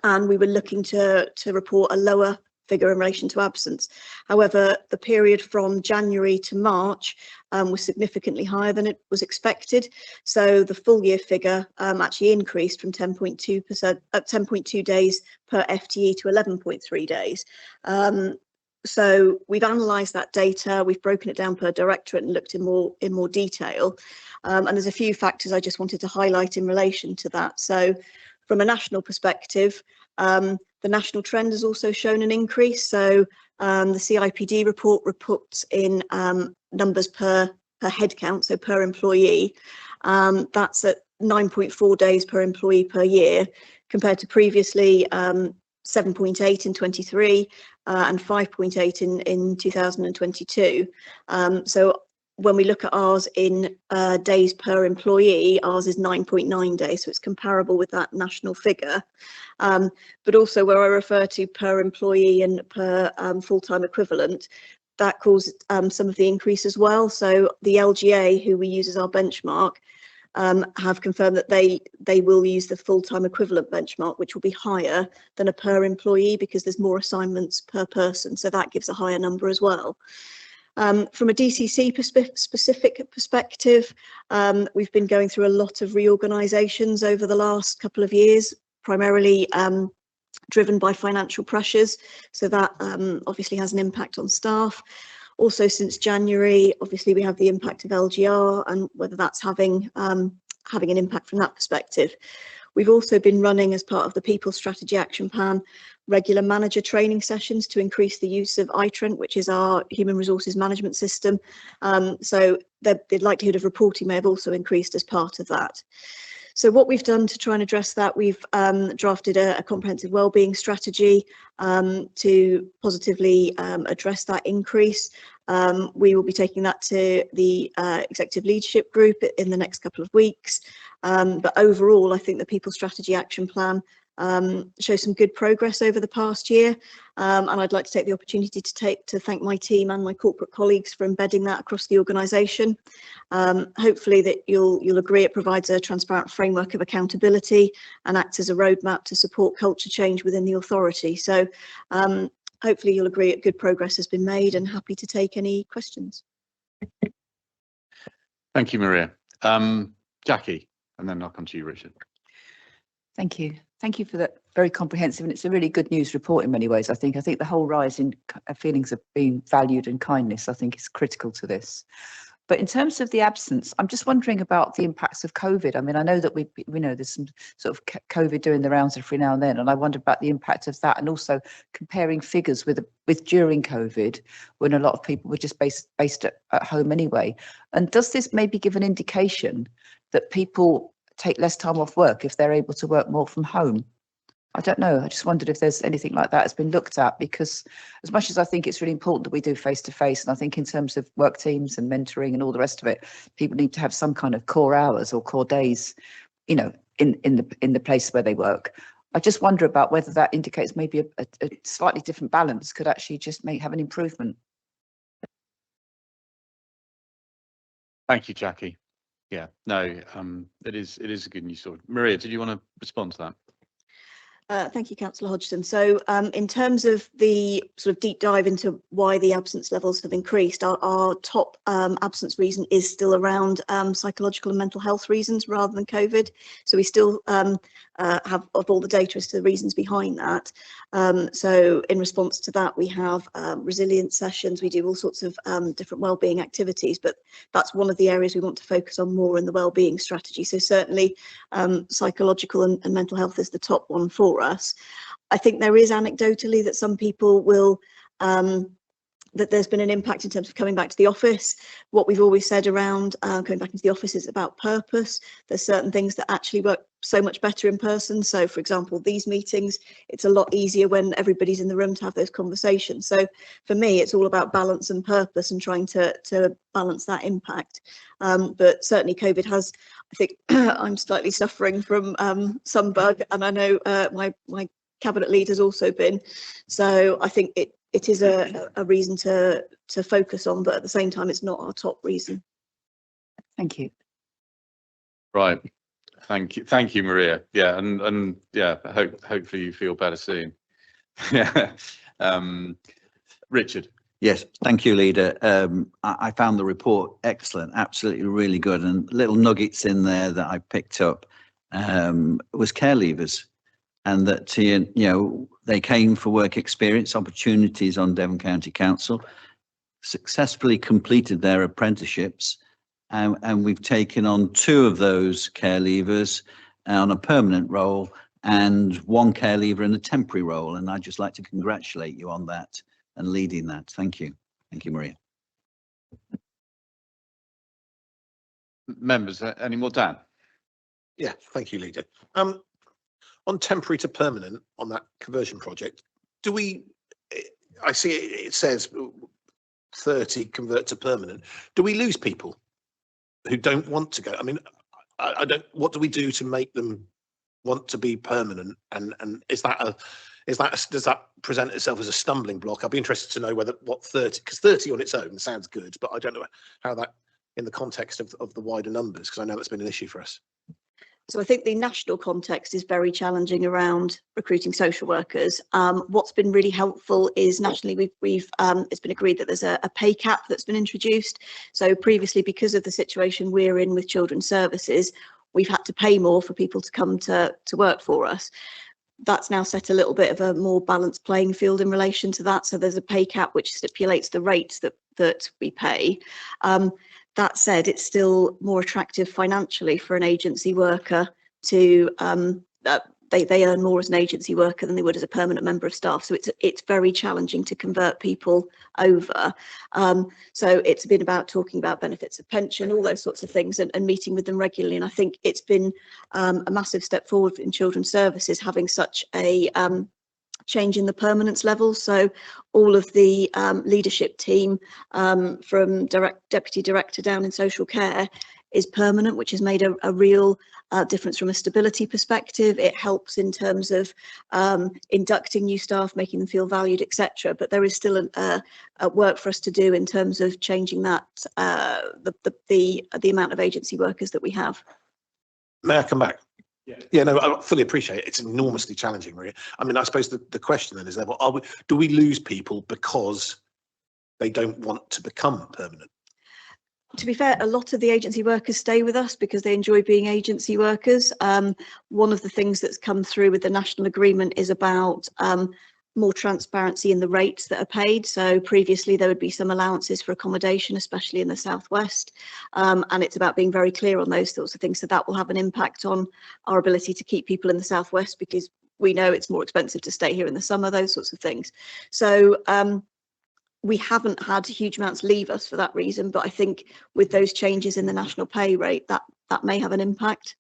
and we were looking to report a lower figure in relation to absence. However, the period from January to March was significantly higher than it was expected. So the full year figure actually increased from 10.2 days per FTE to 11.3 days. So we've analysed that data, we've broken it down per directorate and looked in more detail. And there's a few factors I just wanted to highlight in relation to that. So from a national perspective, the national trend has also shown an increase. So the CIPD report reports in numbers per head count, so per employee. That's at 9.4 days per employee per year, compared to previously 7.8 in 23 and 5.8 in 2022. So when we look at ours in days per employee, ours is 9.9 days, so it's comparable with that national figure. But also where I refer to per employee and per full-time equivalent, that caused some of the increase as well. So the LGA, who we use as our benchmark, have confirmed that they will use the full-time equivalent benchmark, which will be higher than a per employee because there's more assignments per person. So that gives a higher number as well. From a DCC specific perspective, we've been going through a lot of reorganisations over the last couple of years, primarily driven by financial pressures. So that obviously has an impact on staff. Also, since January, obviously we have the impact of LGR and whether that's having having an impact from that perspective. We've also been running, as part of the People Strategy Action Plan, regular manager training sessions to increase the use of iTrent, which is our human resources management system. So the likelihood of reporting may have also increased as part of that. So what we've done to try and address that, we've drafted a comprehensive wellbeing strategy to positively address that increase. We will be taking that to the executive leadership group in the next couple of weeks. But overall, I think the People Strategy Action Plan shows some good progress over the past year. And I'd like to take the opportunity to thank my team and my corporate colleagues for embedding that across the organisation. Hopefully that you'll agree it provides a transparent framework of accountability and acts as a roadmap to support culture change within the authority. So hopefully you'll agree that good progress has been made, and happy to take any questions. Thank you, Maria. Jackie, and then I'll come to you, Richard. Thank you. Thank you for that very comprehensive, and it's a really good news report in many ways. I think the whole rise in feelings of being valued and kindness, I think, is critical to this. But in terms of the absence, I'm just wondering about the impacts of COVID. I mean, I know that we know there's some sort of COVID doing the rounds every now and then, and I wonder about the impact of that, and also comparing figures with during COVID, when a lot of people were just based at home anyway. And does this maybe give an indication that people take less time off work if they're able to work more from home? I don't know. I just wondered if there's anything like that has been looked at, because as much as I think it's really important that we do face-to-face, and I think in terms of work teams and mentoring and all the rest of it, people need to have some kind of core hours or core days, you know, in the place where they work. I just wonder about whether that indicates maybe a slightly different balance could actually just have an improvement. Thank you, Jackie. Yeah, no, it is a good news story. Maria, did you want to respond to that? Thank you, Councillor Hodgson. So in terms of the sort of deep dive into why the absence levels have increased, our top absence reason is still around psychological and mental health reasons rather than COVID. So we still have of all the data as to the reasons behind that. So in response to that, we have resilience sessions. We do all sorts of different wellbeing activities, but that's one of the areas we want to focus on more in the wellbeing strategy. So certainly psychological and mental health is the top one for us. I think there is anecdotally that some people will that there's been an impact in terms of coming back to the office. What we've always said around coming back into the office is about purpose. There's certain things that actually work so much better in person. So for example, these meetings, it's a lot easier when everybody's in the room to have those conversations. So for me, it's all about balance and purpose and trying to balance that impact. But certainly COVID has, I think I'm slightly suffering from some bug, and I know my cabinet lead has also been. So I think it is a reason to focus on, but at the same time, it's not our top reason. Thank you. Right. Thank you, Maria. Yeah, and yeah, hopefully you feel better soon. Yeah. Richard. Yes, thank you, Leader. I found the report excellent, absolutely really good, and little nuggets in there that I picked up was care leavers, and that they came for work experience opportunities on Devon County Council, successfully completed their apprenticeships, and we've taken on 2 of those care leavers on a permanent role and 1 care leaver in a temporary role, and I'd just like to congratulate you on that and leading that. Thank you. Thank you, Maria. Members, any more? Dan? Yeah, thank you, Leader. On temporary to permanent, on that conversion project, do we, I see it says 30 convert to permanent. Do we lose people who don't want to go? I mean, I don't, what do we do to make them want to be permanent? And does that present itself as a stumbling block? I'd be interested to know what 30, because 30 on its own sounds good, but I don't know how that in the context of the wider numbers, because I know that's been an issue for us. So I think the national context is very challenging around recruiting social workers. What's been really helpful is nationally it's been agreed that there's a pay cap that's been introduced. So previously, because of the situation we're in with children's services, we've had to pay more for people to come to work for us. That's now set a little bit of a more balanced playing field in relation to that. So there's a pay cap which stipulates the rates that that we pay. That said, it's still more attractive financially for an agency worker to they earn more as an agency worker than they would as a permanent member of staff. So it's very challenging to convert people over. So it's been about talking about benefits of pension, all those sorts of things, and meeting with them regularly. And I think it's been a massive step forward in children's services having such a change in the permanence level. So all of the leadership team from deputy director down in social care is permanent, which has made a real difference from a stability perspective. It helps in terms of inducting new staff, making them feel valued, etc. But there is still a work for us to do in terms of changing that the amount of agency workers that we have. May I come back? Yeah, no, I fully appreciate it. It's enormously challenging, Maria. I mean, I suppose the question then is, well, do we lose people because they don't want to become permanent? To be fair, a lot of the agency workers stay with us because they enjoy being agency workers. One of the things that's come through with the national agreement is about more transparency in the rates that are paid. So previously there would be some allowances for accommodation, especially in the southwest, and it's about being very clear on those sorts of things. So that will have an impact on our ability to keep people in the southwest, because we know it's more expensive to stay here in the summer, those sorts of things. So we haven't had huge amounts leave us for that reason, but I think with those changes in the national pay rate, that may have an impact.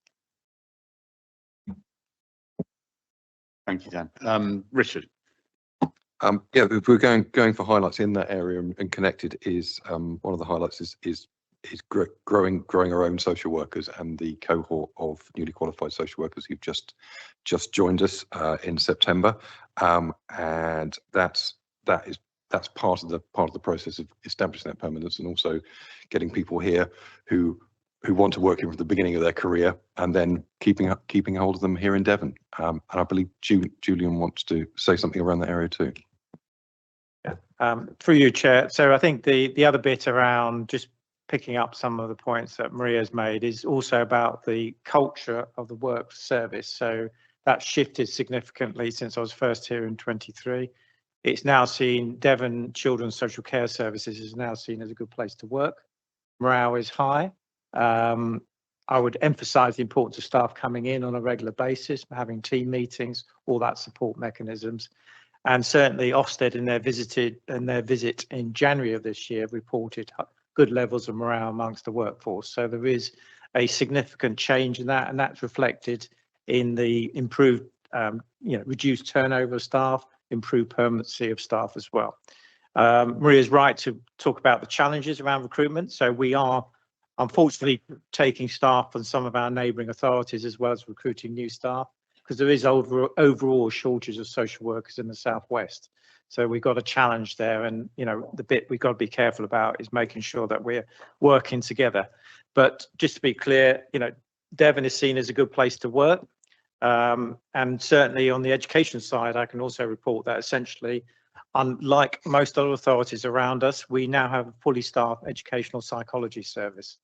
Thank you, Dan. Richard. Yeah, if we're going for highlights in that area, and connected is one of the highlights is growing our own social workers and the cohort of newly qualified social workers who've just joined us in September, and that's part of the process of establishing that permanence, and also getting people here who want to work here from the beginning of their career, and then keeping hold of them here in Devon. And I believe Julian wants to say something around that area too. Through you, Chair. So I think the other bit around, just picking up some of the points that Maria's made, is also about the culture of the work service. So that's shifted significantly since I was first here in 23. It's now seen, Devon Children's Social Care Services is now seen as a good place to work. Morale is high. I would emphasise the importance of staff coming in on a regular basis, having team meetings, all that support mechanisms. And certainly Ofsted in their visit in January of this year reported good levels of morale amongst the workforce. So there is a significant change in that, and that's reflected in the improved, reduced turnover of staff, improved permanency of staff as well. Maria's right to talk about the challenges around recruitment. So we are unfortunately taking staff from some of our neighbouring authorities, as well as recruiting new staff, because there is overall shortage of social workers in the southwest. So we've got a challenge there, and the bit we've got to be careful about is making sure that we're working together. But just to be clear, Devon is seen as a good place to work, and certainly on the education side, I can also report that essentially, unlike most other authorities around us, we now have a fully staffed educational psychology service,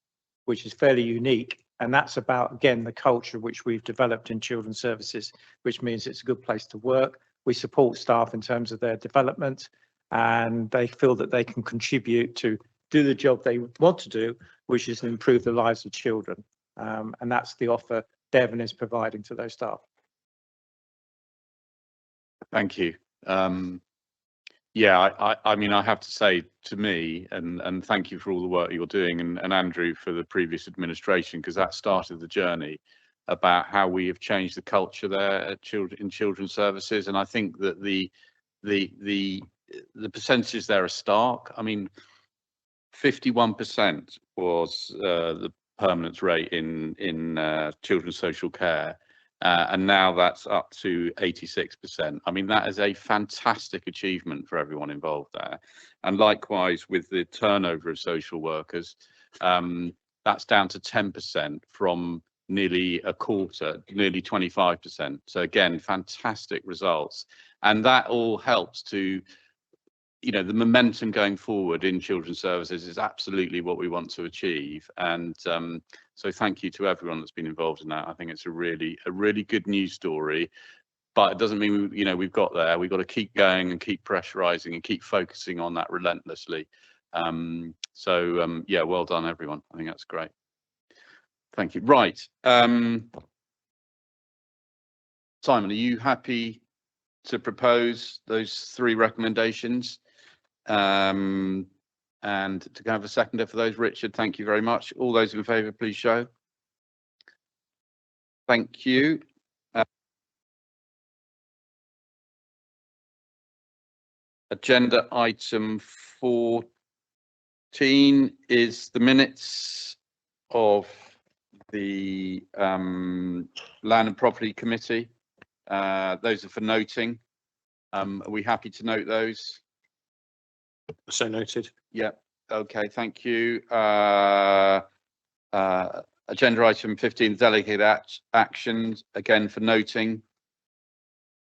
which is fairly unique. And that's about, again, the culture which we've developed in children's services, which means it's a good place to work. We support staff in terms of their development, and they feel that they can contribute to do the job they want to do, which is to improve the lives of children. And that's the offer Devon is providing to those staff. Thank you. Yeah, I mean, I have to say, to me, and thank you for all the work you're doing, and Andrew for the previous administration, because that started the journey about how we have changed the culture there at in children's services. And I think that the percentages there are stark. I mean, 51% was the permanence rate in children's social care. And now that's up to 86%. I mean, that is a fantastic achievement for everyone involved there. And likewise with the turnover of social workers, that's down to 10% from nearly a quarter, nearly 25%. So again, fantastic results. And that all helps to, the momentum going forward in children's services is absolutely what we want to achieve. And so thank you to everyone that's been involved in that. I think it's a really good news story, but it doesn't mean we've got there. We've got to keep going and keep pressurizing and keep focusing on that relentlessly. Yeah, well done, everyone. I think that's great. Thank you. Right. Simon, are you happy to propose those 3 recommendations? And to have a seconder for those? Richard, thank you very much. All those in favour, please show. Thank you. Agenda item 14 is the minutes of the Land and Property Committee. Those are for noting. Are we happy to note those? So noted. Yeah. Okay. Thank you. Agenda item 15, delegated actions, again for noting.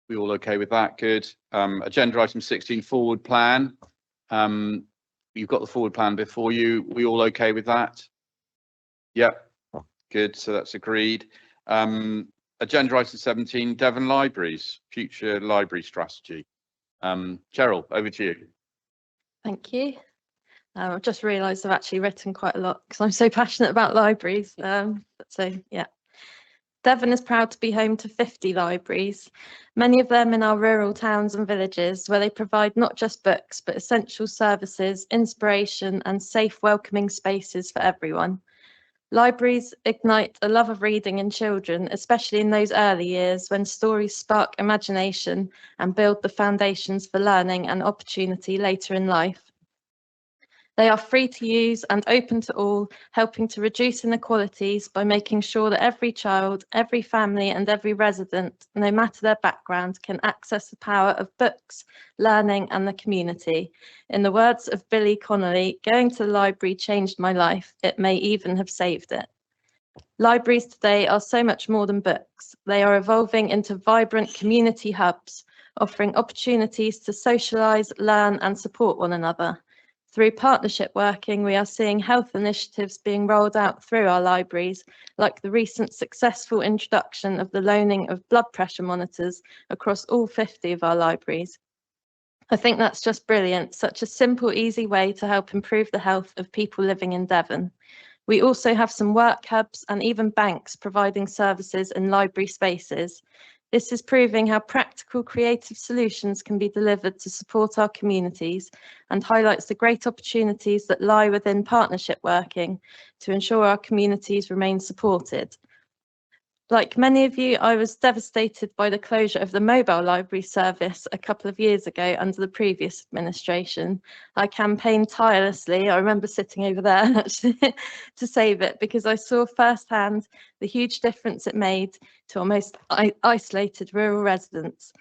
We all okay with that? Good. Agenda item 16, forward plan. You've got the forward plan before you. We all okay with that? Yep. Good. So that's agreed. Agenda item 17, Devon Libraries, future library strategy. Cheryl, over to you. Thank you. I've just realised I've actually written quite a lot because I'm so passionate about libraries. So yeah. Devon is proud to be home to 50 libraries, many of them in our rural towns and villages, where they provide not just books, but essential services, inspiration, and safe, welcoming spaces for everyone. Libraries ignite a love of reading in children, especially in those early years when stories spark imagination and build the foundations for learning and opportunity later in life. They are free to use and open to all, helping to reduce inequalities by making sure that every child, every family, and every resident, no matter their background, can access the power of books, learning, and the community. In the words of Billy Connolly, going to the library changed my life. It may even have saved it. Libraries today are so much more than books. They are evolving into vibrant community hubs, offering opportunities to socialise, learn, and support one another. Through partnership working, we are seeing health initiatives being rolled out through our libraries, like the recent successful introduction of the loaning of blood pressure monitors across all 50 of our libraries. I think that's just brilliant, such a simple, easy way to help improve the health of people living in Devon. We also have some work hubs and even banks providing services in library spaces. This is proving how practical, creative solutions can be delivered to support our communities and highlights the great opportunities that lie within partnership working to ensure our communities remain supported. Like many of you, I was devastated by the closure of the mobile library service a couple of years ago under the previous administration. I campaigned tirelessly, I remember sitting over there actually, to save it because I saw firsthand the huge difference it made to our most isolated rural residents.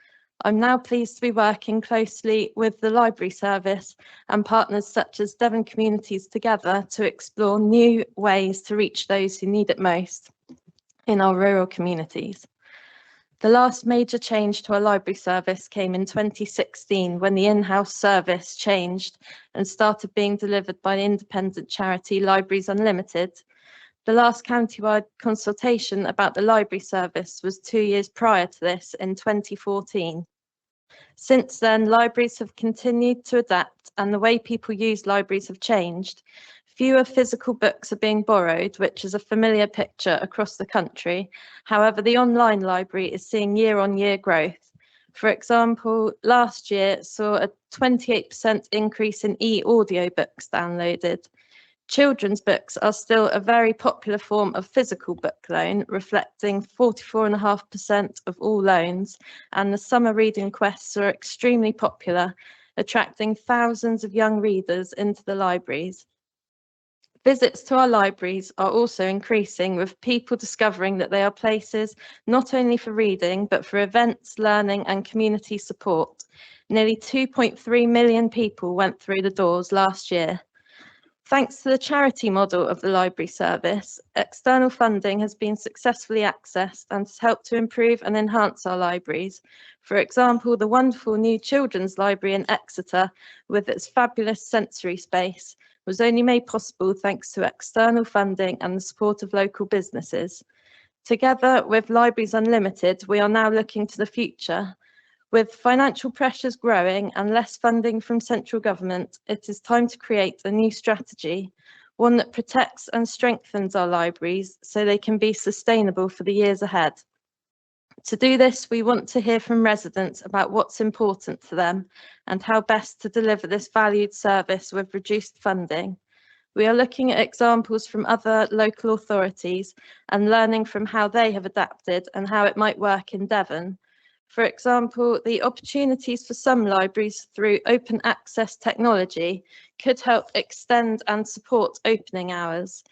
I'm now pleased to be working closely with the library service and partners such as Devon Communities Together to explore new ways to reach those who need it most in our rural communities. The last major change to our library service came in 2016 when the in-house service changed and started being delivered by the independent charity Libraries Unlimited. The last county-wide consultation about the library service was 2 years prior to this in 2014. Since then, libraries have continued to adapt and the way people use libraries have changed. Fewer physical books are being borrowed, which is a familiar picture across the country. However, the online library is seeing year-on-year growth. For example, last year saw a 28% increase in e-audio books downloaded. Children's books are still a very popular form of physical book loan, reflecting 44.5% of all loans, and the summer reading quests are extremely popular, attracting thousands of young readers into the libraries. Visits to our libraries are also increasing, with people discovering that they are places not only for reading, but for events, learning, and community support. Nearly 2.3 million people went through the doors last year. Thanks to the charity model of the library service, external funding has been successfully accessed and has helped to improve and enhance our libraries. For example, the wonderful new children's library in Exeter, with its fabulous sensory space, was only made possible thanks to external funding and the support of local businesses. Together with Libraries Unlimited, we are now looking to the future. With financial pressures growing and less funding from central government, it is time to create a new strategy, one that protects and strengthens our libraries so they can be sustainable for the years ahead. To do this, we want to hear from residents about what's important to them and how best to deliver this valued service with reduced funding. We are looking at examples from other local authorities and learning from how they have adapted and how it might work in Devon. For example, the opportunities for some libraries through open access technology could help extend and support opening hours.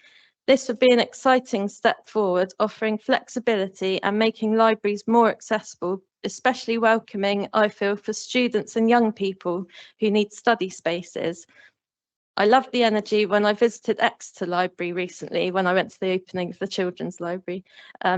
This would be an exciting step forward, offering flexibility and making libraries more accessible, especially welcoming, I feel, for students and young people who need study spaces. I loved the energy when I visited Exeter Library recently, when I went to the opening of the Children's Library,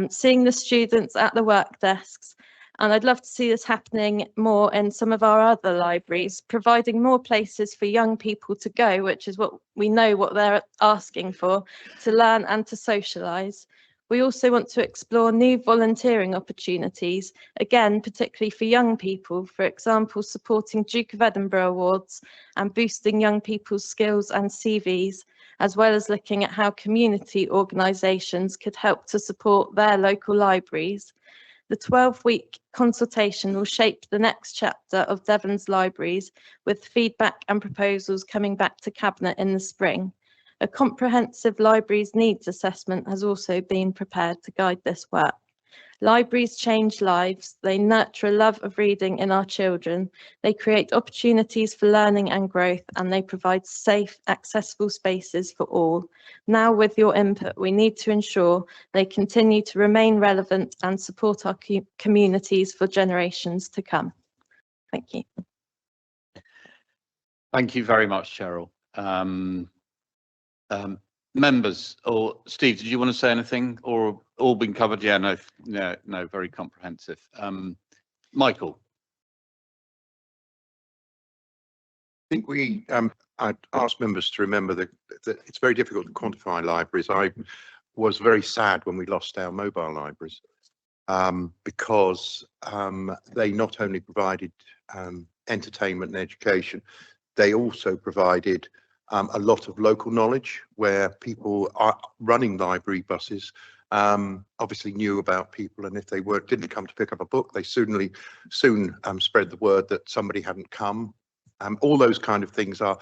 seeing the students at the work desks. And I'd love to see this happening more in some of our other libraries, providing more places for young people to go, which is what we know what they're asking for, to learn and to socialise. We also want to explore new volunteering opportunities, again, particularly for young people, for example, supporting Duke of Edinburgh Awards and boosting young people's skills and CVs, as well as looking at how community organisations could help to support their local libraries. The 12-week consultation will shape the next chapter of Devon's libraries, with feedback and proposals coming back to Cabinet in the spring. A comprehensive libraries needs assessment has also been prepared to guide this work. Libraries change lives, they nurture a love of reading in our children, they create opportunities for learning and growth, and they provide safe, accessible spaces for all. Now, with your input, we need to ensure they continue to remain relevant and support our communities for generations to come. Thank you. Thank you very much, Cheryl. Members, or Steve, did you want to say anything, or all been covered? Yeah, no, very comprehensive. Michael. I think I'd ask members to remember that it's very difficult to quantify libraries. I was very sad when we lost our mobile libraries because they not only provided entertainment and education, they also provided a lot of local knowledge, where people are running library buses obviously knew about people, and if they didn't come to pick up a book, they soon spread the word that somebody hadn't come. All those kind of things are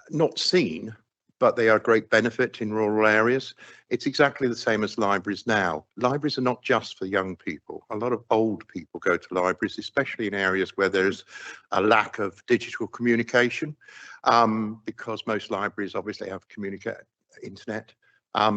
not seen, but they are a great benefit in rural areas. It's exactly the same as libraries now. Libraries are not just for young people. A lot of old people go to libraries, especially in areas where there's a lack of digital communication, because most libraries obviously have internet.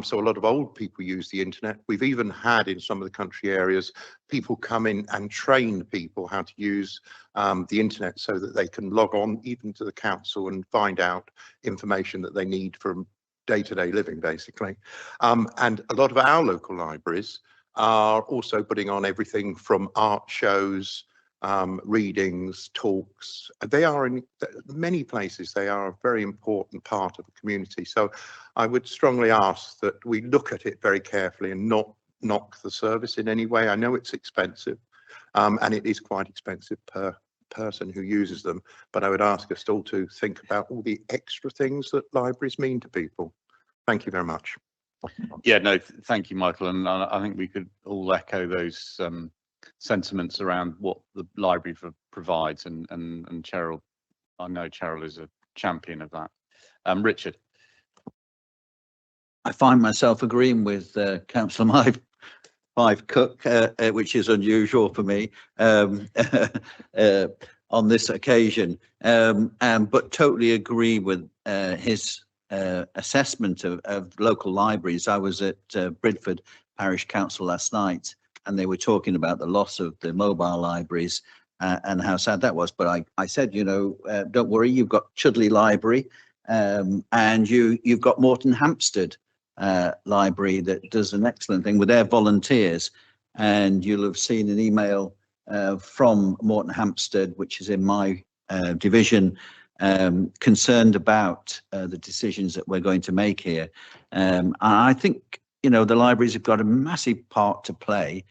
So a lot of old people use the internet. We've even had in some of the country areas people come in and train people how to use the internet so that they can log on even to the council and find out information that they need from day-to-day living, basically. And a lot of our local libraries are also putting on everything from art shows, readings, talks. They are in many places, they are a very important part of the community. So I would strongly ask that we look at it very carefully and not knock the service in any way. I know it's expensive, and it is quite expensive per person who uses them, but I would ask us all to think about all the extra things that libraries mean to people. Thank you very much. Yeah, no, thank you, Michael. And I think we could all echo those sentiments around what the library provides, and Cheryl, I know Cheryl is a champion of that. Richard. I find myself agreeing with Councillor Five Cook, which is unusual for me on this occasion, but totally agree with his assessment of local libraries. I was at Bridford Parish Council last night, and they were talking about the loss of the mobile libraries and how sad that was. But I said, you know, don't worry, you've got Chudley Library, and you've got Morton Hampstead Library that does an excellent thing with their volunteers. And you'll have seen an email from Morton Hampstead, which is in my division, concerned about the decisions that we're going to make here. I think, you know, the libraries have got a massive part to play.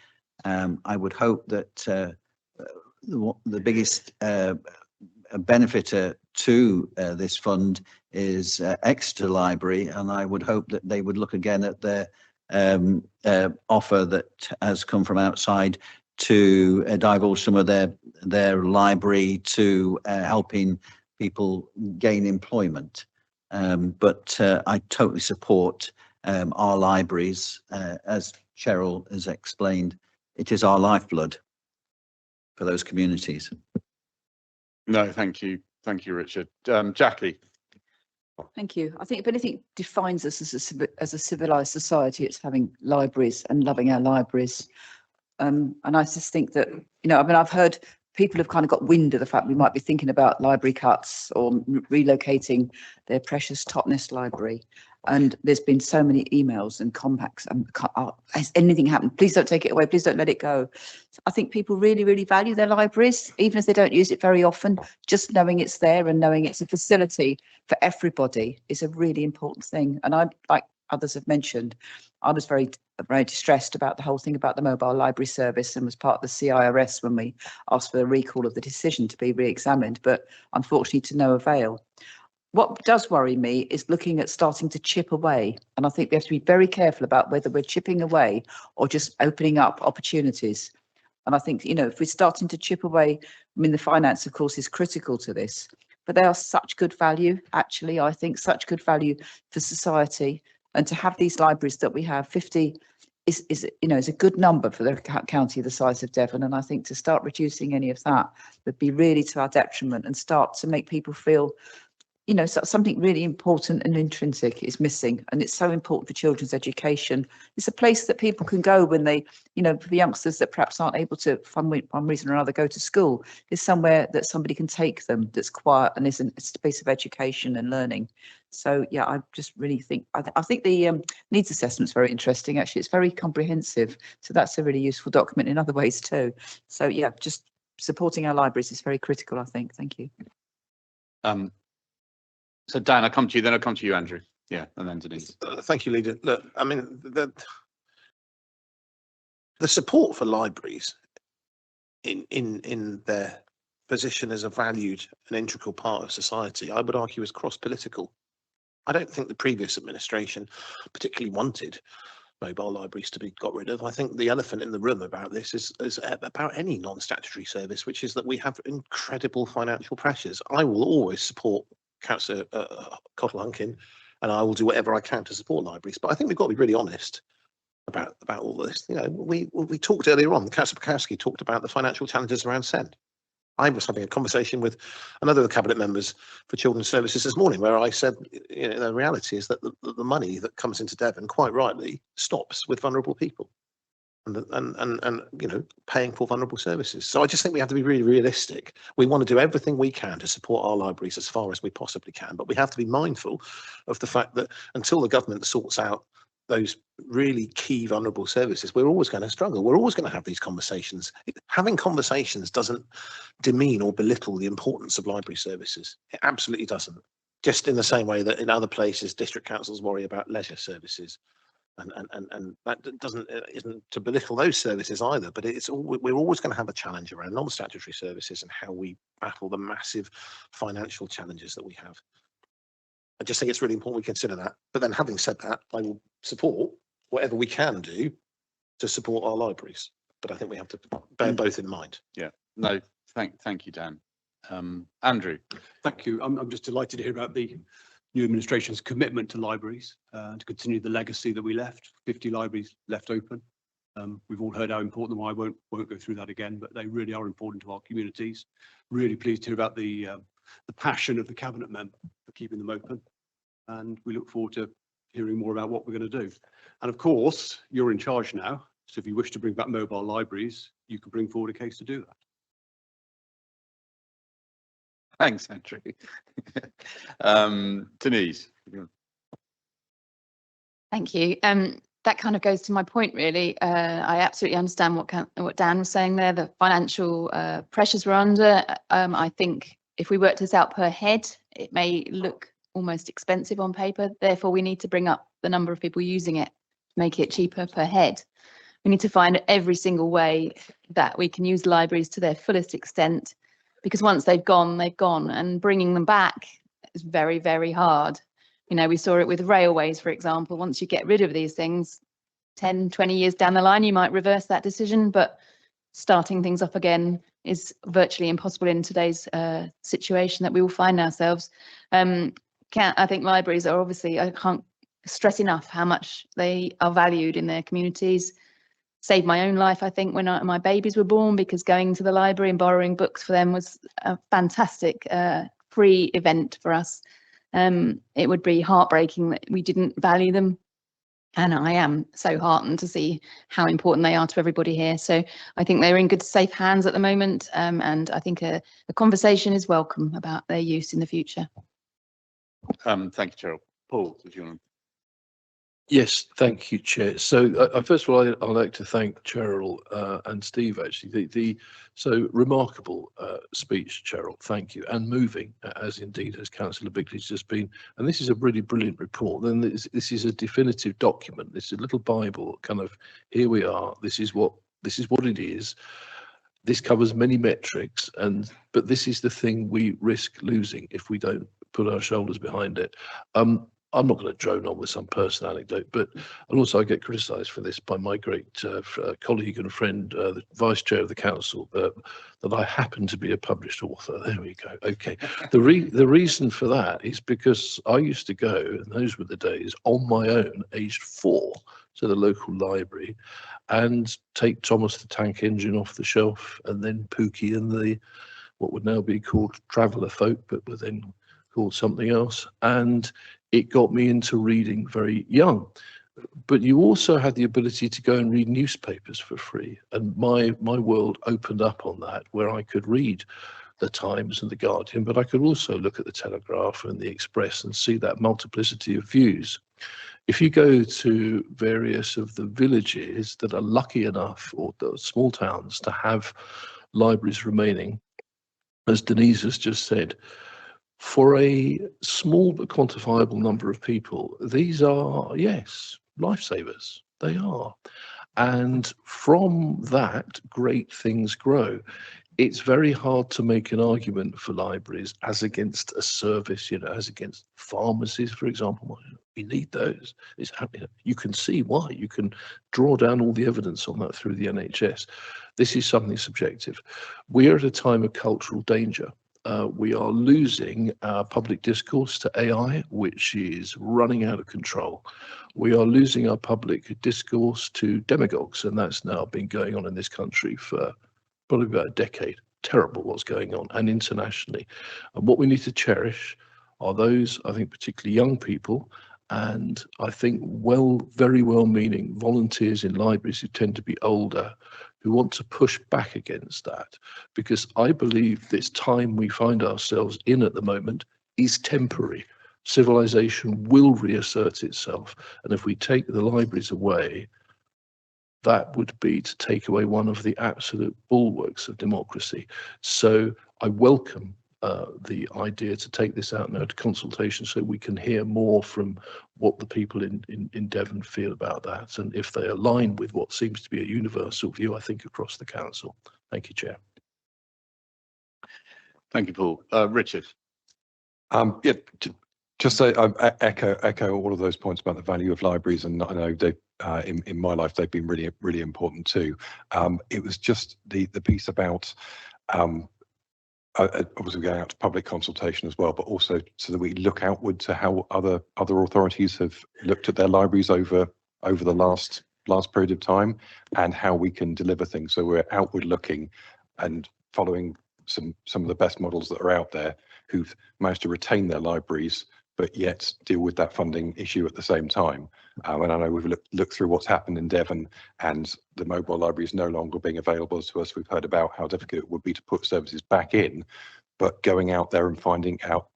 I would hope that the biggest benefit to this fund is Exeter Library, and I would hope that they would look again at their offer that has come from outside to divulge some of their library to helping people gain employment. But I totally support our libraries. As Cheryl has explained, it is our lifeblood for those communities. No, thank you. Thank you, Richard. Jackie. Thank you. I think if anything defines us as a civilized society, it's having libraries and loving our libraries. And I just think that, I mean, I've heard people have kind of got wind of the fact we might be thinking about library cuts or relocating their precious Totnes library. And there's been so many emails and compacts. Has anything happened? Please don't take it away. Please don't let it go. I think people really, really value their libraries, even if they don't use it very often. Just knowing it's there and knowing it's a facility for everybody is a really important thing. And I, like others have mentioned, I was very distressed about the whole thing about the mobile library service and was part of the CIRS when we asked for the recall of the decision to be re-examined, but unfortunately to no avail. What does worry me is looking at starting to chip away. And I think we have to be very careful about whether we're chipping away or just opening up opportunities. And I think, if we're starting to chip away, I mean, the finance, of course, is critical to this, but they are such good value, actually, I think, such good value for society. And to have these libraries that we have, 50 is a good number for the county the size of Devon. And I think to start reducing any of that would be really to our detriment and start to make people feel something really important and intrinsic is missing. And it's so important for children's education. It's a place that people can go when they, for youngsters that perhaps aren't able to, for one reason or another, go to school, is somewhere that somebody can take them that's quiet and is a space of education and learning. So, yeah, I just really think, I think the needs assessment is very interesting. Actually, it's very comprehensive. So that's a really useful document in other ways too. So, yeah, just supporting our libraries is very critical, I think. Thank you. So Dan, I'll come to you, then I'll come to you, Andrew. Yeah, and then Denise. Thank you, Leader. Look, I mean, the support for libraries in their position as a valued and integral part of society, I would argue, is cross-political. I don't think the previous administration particularly wanted mobile libraries to be got rid of. I think the elephant in the room about this is about any non-statutory service, which is that we have incredible financial pressures. I will always support Councillor Cottle-Hunkin, and I will do whatever I can to support libraries. But I think we've got to be really honest about all this. We talked earlier on. Councillor Bukowski talked about the financial challenges around SEND. I was having a conversation with another of the cabinet members for children's services this morning, where I said, the reality is that the money that comes into Devon, quite rightly, stops with vulnerable people. And paying for vulnerable services. So I just think we have to be really realistic. We want to do everything we can to support our libraries as far as we possibly can, but we have to be mindful of the fact that until the government sorts out those really key vulnerable services, we're always going to struggle. We're always going to have these conversations. Having conversations doesn't demean or belittle the importance of library services. It absolutely doesn't. Just in the same way that in other places, district councils worry about leisure services. And that isn't to belittle those services either, but we're always going to have a challenge around non-statutory services and how we battle the massive financial challenges that we have. I just think it's really important we consider that. But then, having said that, I will support whatever we can do to support our libraries. But I think we have to bear both in mind. Yeah. No. Thank you, Dan. Andrew. Thank you. I'm just delighted to hear about the new administration's commitment to libraries to continue the legacy that we left. 50 libraries left open. We've all heard how important they are. I won't go through that again, but they really are important to our communities. Really pleased to hear about the passion of the cabinet member for keeping them open, and we look forward to hearing more about what we're going to do. And of course, you're in charge now, so if you wish to bring back mobile libraries, you can bring forward a case to do that. Thanks, Andrew. Denise. Thank you. That kind of goes to my point, really. I absolutely understand what Dan was saying there. The financial pressures we're under. I think if we work this out per head, it may look almost expensive on paper. Therefore, we need to bring up the number of people using it, make it cheaper per head. We need to find every single way that we can use libraries to their fullest extent, because once they've gone, and bringing them back is very, very hard. You know, we saw it with railways, for example. Once you get rid of these things, 10, 20 years down the line, you might reverse that decision, but starting things up again is virtually impossible in today's situation that we will find ourselves. I think libraries are obviously, I can't stress enough how much they are valued in their communities. Saved my own life, I think, when my babies were born, because going to the library and borrowing books for them was a fantastic free event for us. It would be heartbreaking that we didn't value them. And I am so heartened to see how important they are to everybody here. So I think they're in good, safe hands at the moment. And I think a conversation is welcome about their use in the future. Thank you, Cheryl. Paul, did you want to? Yes, thank you, Chair. So first of all, I'd like to thank Cheryl and Steve, actually. So remarkable speech, Cheryl, thank you, and moving, as indeed has Councillor Bickley's just been. And this is a really brilliant report. Then this is a definitive document. This is a little Bible, kind of, here we are, this is what it is. This covers many metrics, but this is the thing we risk losing if we don't put our shoulders behind it. I'm not going to drone on with some personal anecdote, and also I get criticised for this by my great colleague and friend, the Vice Chair of the Council, that I happen to be a published author. There we go. Okay. The reason for that is because I used to go, and those were the days, on my own, aged 4, to the local library and take Thomas the Tank Engine off the shelf, and then Pookie and the what would now be called Traveller Folk, but were then called something else. And it got me into reading very young. But you also had the ability to go and read newspapers for free. And my world opened up on that, where I could read the Times and the Guardian, but I could also look at the Telegraph and the Express and see that multiplicity of views. If you go to various of the villages that are lucky enough, or the small towns, to have libraries remaining, as Denise has just said, for a small but quantifiable number of people, these are, yes, lifesavers. They are. And from that, great things grow. It's very hard to make an argument for libraries as against a service, as against pharmacies, for example. We need those. It's happening. You can see why. You can draw down all the evidence on that through the NHS. This is something subjective. We're at a time of cultural danger. We are losing our public discourse to AI, which is running out of control. We are losing our public discourse to demagogues, and that's now been going on in this country for probably about a decade. Terrible what's going on, and internationally. And what we need to cherish are those, I think, particularly young people, and I think very well-meaning volunteers in libraries who tend to be older, who want to push back against that, because I believe this time we find ourselves in at the moment is temporary. Civilization will reassert itself, and if we take the libraries away, that would be to take away one of the absolute bulwarks of democracy. So I welcome the idea to take this out now to consultation, so we can hear more from what the people in Devon feel about that, and if they align with what seems to be a universal view, I think, across the council. Thank you, Chair. Thank you, Paul. Richard. Yeah, just say I echo all of those points about the value of libraries, and I know they in my life they've been really important too. It was just the piece about obviously going out to public consultation as well, but also so that we look outward to how other authorities have looked at their libraries over the last period of time, and how we can deliver things. So we're outward looking and following some of the best models that are out there, who've managed to retain their libraries but yet deal with that funding issue at the same time. And I know we've looked through what's happened in Devon, and the mobile library is no longer being available to us. We've heard about how difficult it would be to put services back in, but going out there and finding out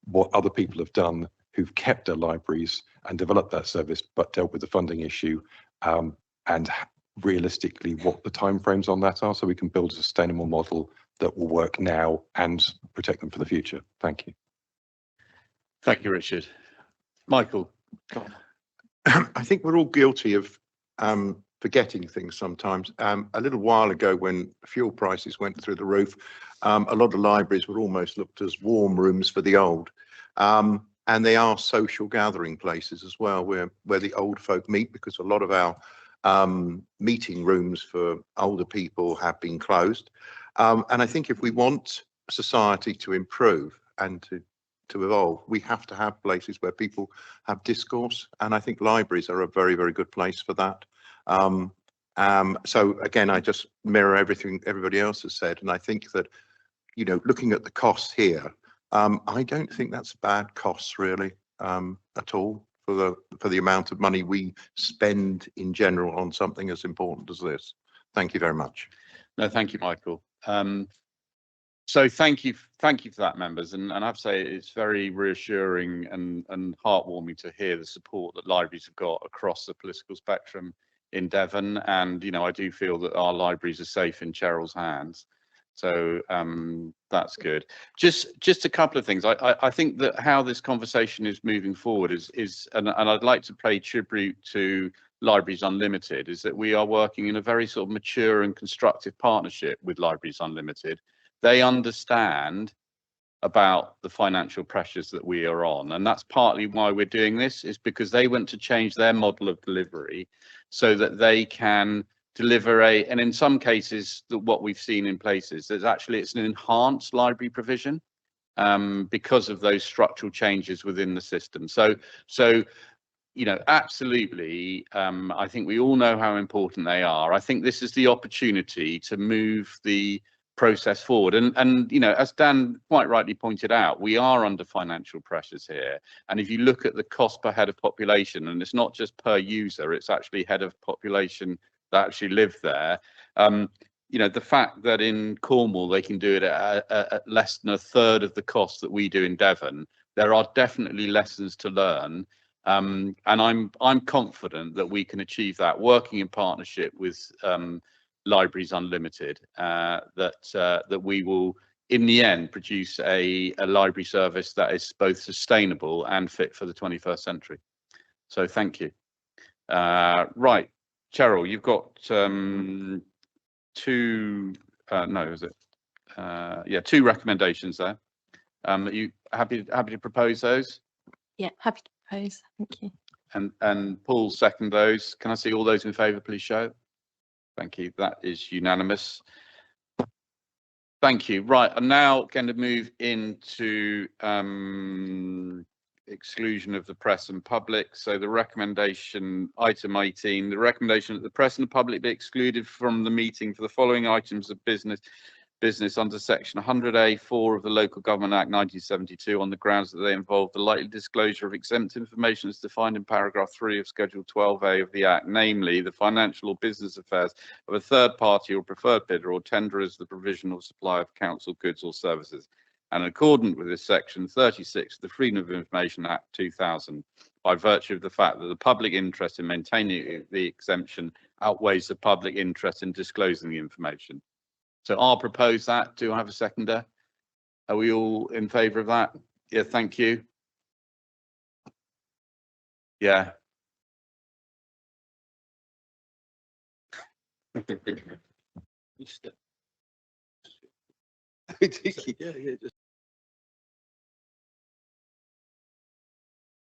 what other people have done who've kept their libraries and developed that service but dealt with the funding issue, and realistically what the timeframes on that are, so we can build a sustainable model that will work now and protect them for the future. Thank you. Thank you, Richard. Michael. I think we're all guilty of forgetting things sometimes. A little while ago, when fuel prices went through the roof, a lot of libraries were almost looked as warm rooms for the old. And they are social gathering places as well, where the old folk meet, because a lot of our meeting rooms for older people have been closed. And I think if we want society to improve and to evolve, we have to have places where people have discourse. And I think libraries are a very, very good place for that. So again, I just mirror everything everybody else has said. And I think that, you know, looking at the costs here, I don't think that's bad costs really at all for the amount of money we spend in general on something as important as this. Thank you very much. No, thank you, Michael. So thank you for that, members, and I have to say it's very reassuring and heartwarming to hear the support that libraries have got across the political spectrum in Devon, and you know, I do feel that our libraries are safe in Cheryl's hands. So that's good. Just a couple of things. I think that how this conversation is moving forward is and I'd like to pay tribute to Libraries Unlimited, is that we are working in a very sort of mature and constructive partnership with Libraries Unlimited. They understand about the financial pressures that we are on, and that's partly why we're doing this, is because they want to change their model of delivery so that they can deliver and in some cases, what we've seen in places, there's actually it's an enhanced library provision because of those structural changes within the system. So you know, absolutely, I think we all know how important they are. I think this is the opportunity to move the process forward, and you know, as Dan quite rightly pointed out, we are under financial pressures here, and if you look at the cost per head of population, and it's not just per user, it's actually head of population that actually live there. You know, the fact that in Cornwall they can do it at less than a third of the cost that we do in Devon, there are definitely lessons to learn, and I'm confident that we can achieve that working in partnership with Libraries Unlimited, that we will in the end produce a library service that is both sustainable and fit for the 21st century. So thank you. Right, Cheryl, you've got two two recommendations there. Are you happy to propose those? Yeah, happy to propose. Thank you. And Paul second those. Can I see all those in favour, please show? Thank you. That is unanimous. Thank you. Right, I'm now going to move into exclusion of the press and public. So the recommendation, item 18, the recommendation that the press and the public be excluded from the meeting for the following items of business under section 100A(4) of the Local Government Act 1972 on the grounds that they involve the likely disclosure of exempt information as defined in paragraph 3 of schedule 12A of the Act, namely the financial or business affairs of a third party or preferred bidder or tenderers, the provision or supply of council goods or services. And in accordance with this section 36 of the Freedom of Information Act 2000, by virtue of the fact that the public interest in maintaining the exemption outweighs the public interest in disclosing the information. So I'll propose that. Do I have a seconder? Are we all in favour of that? Yeah, thank you. Yeah. Yeah, just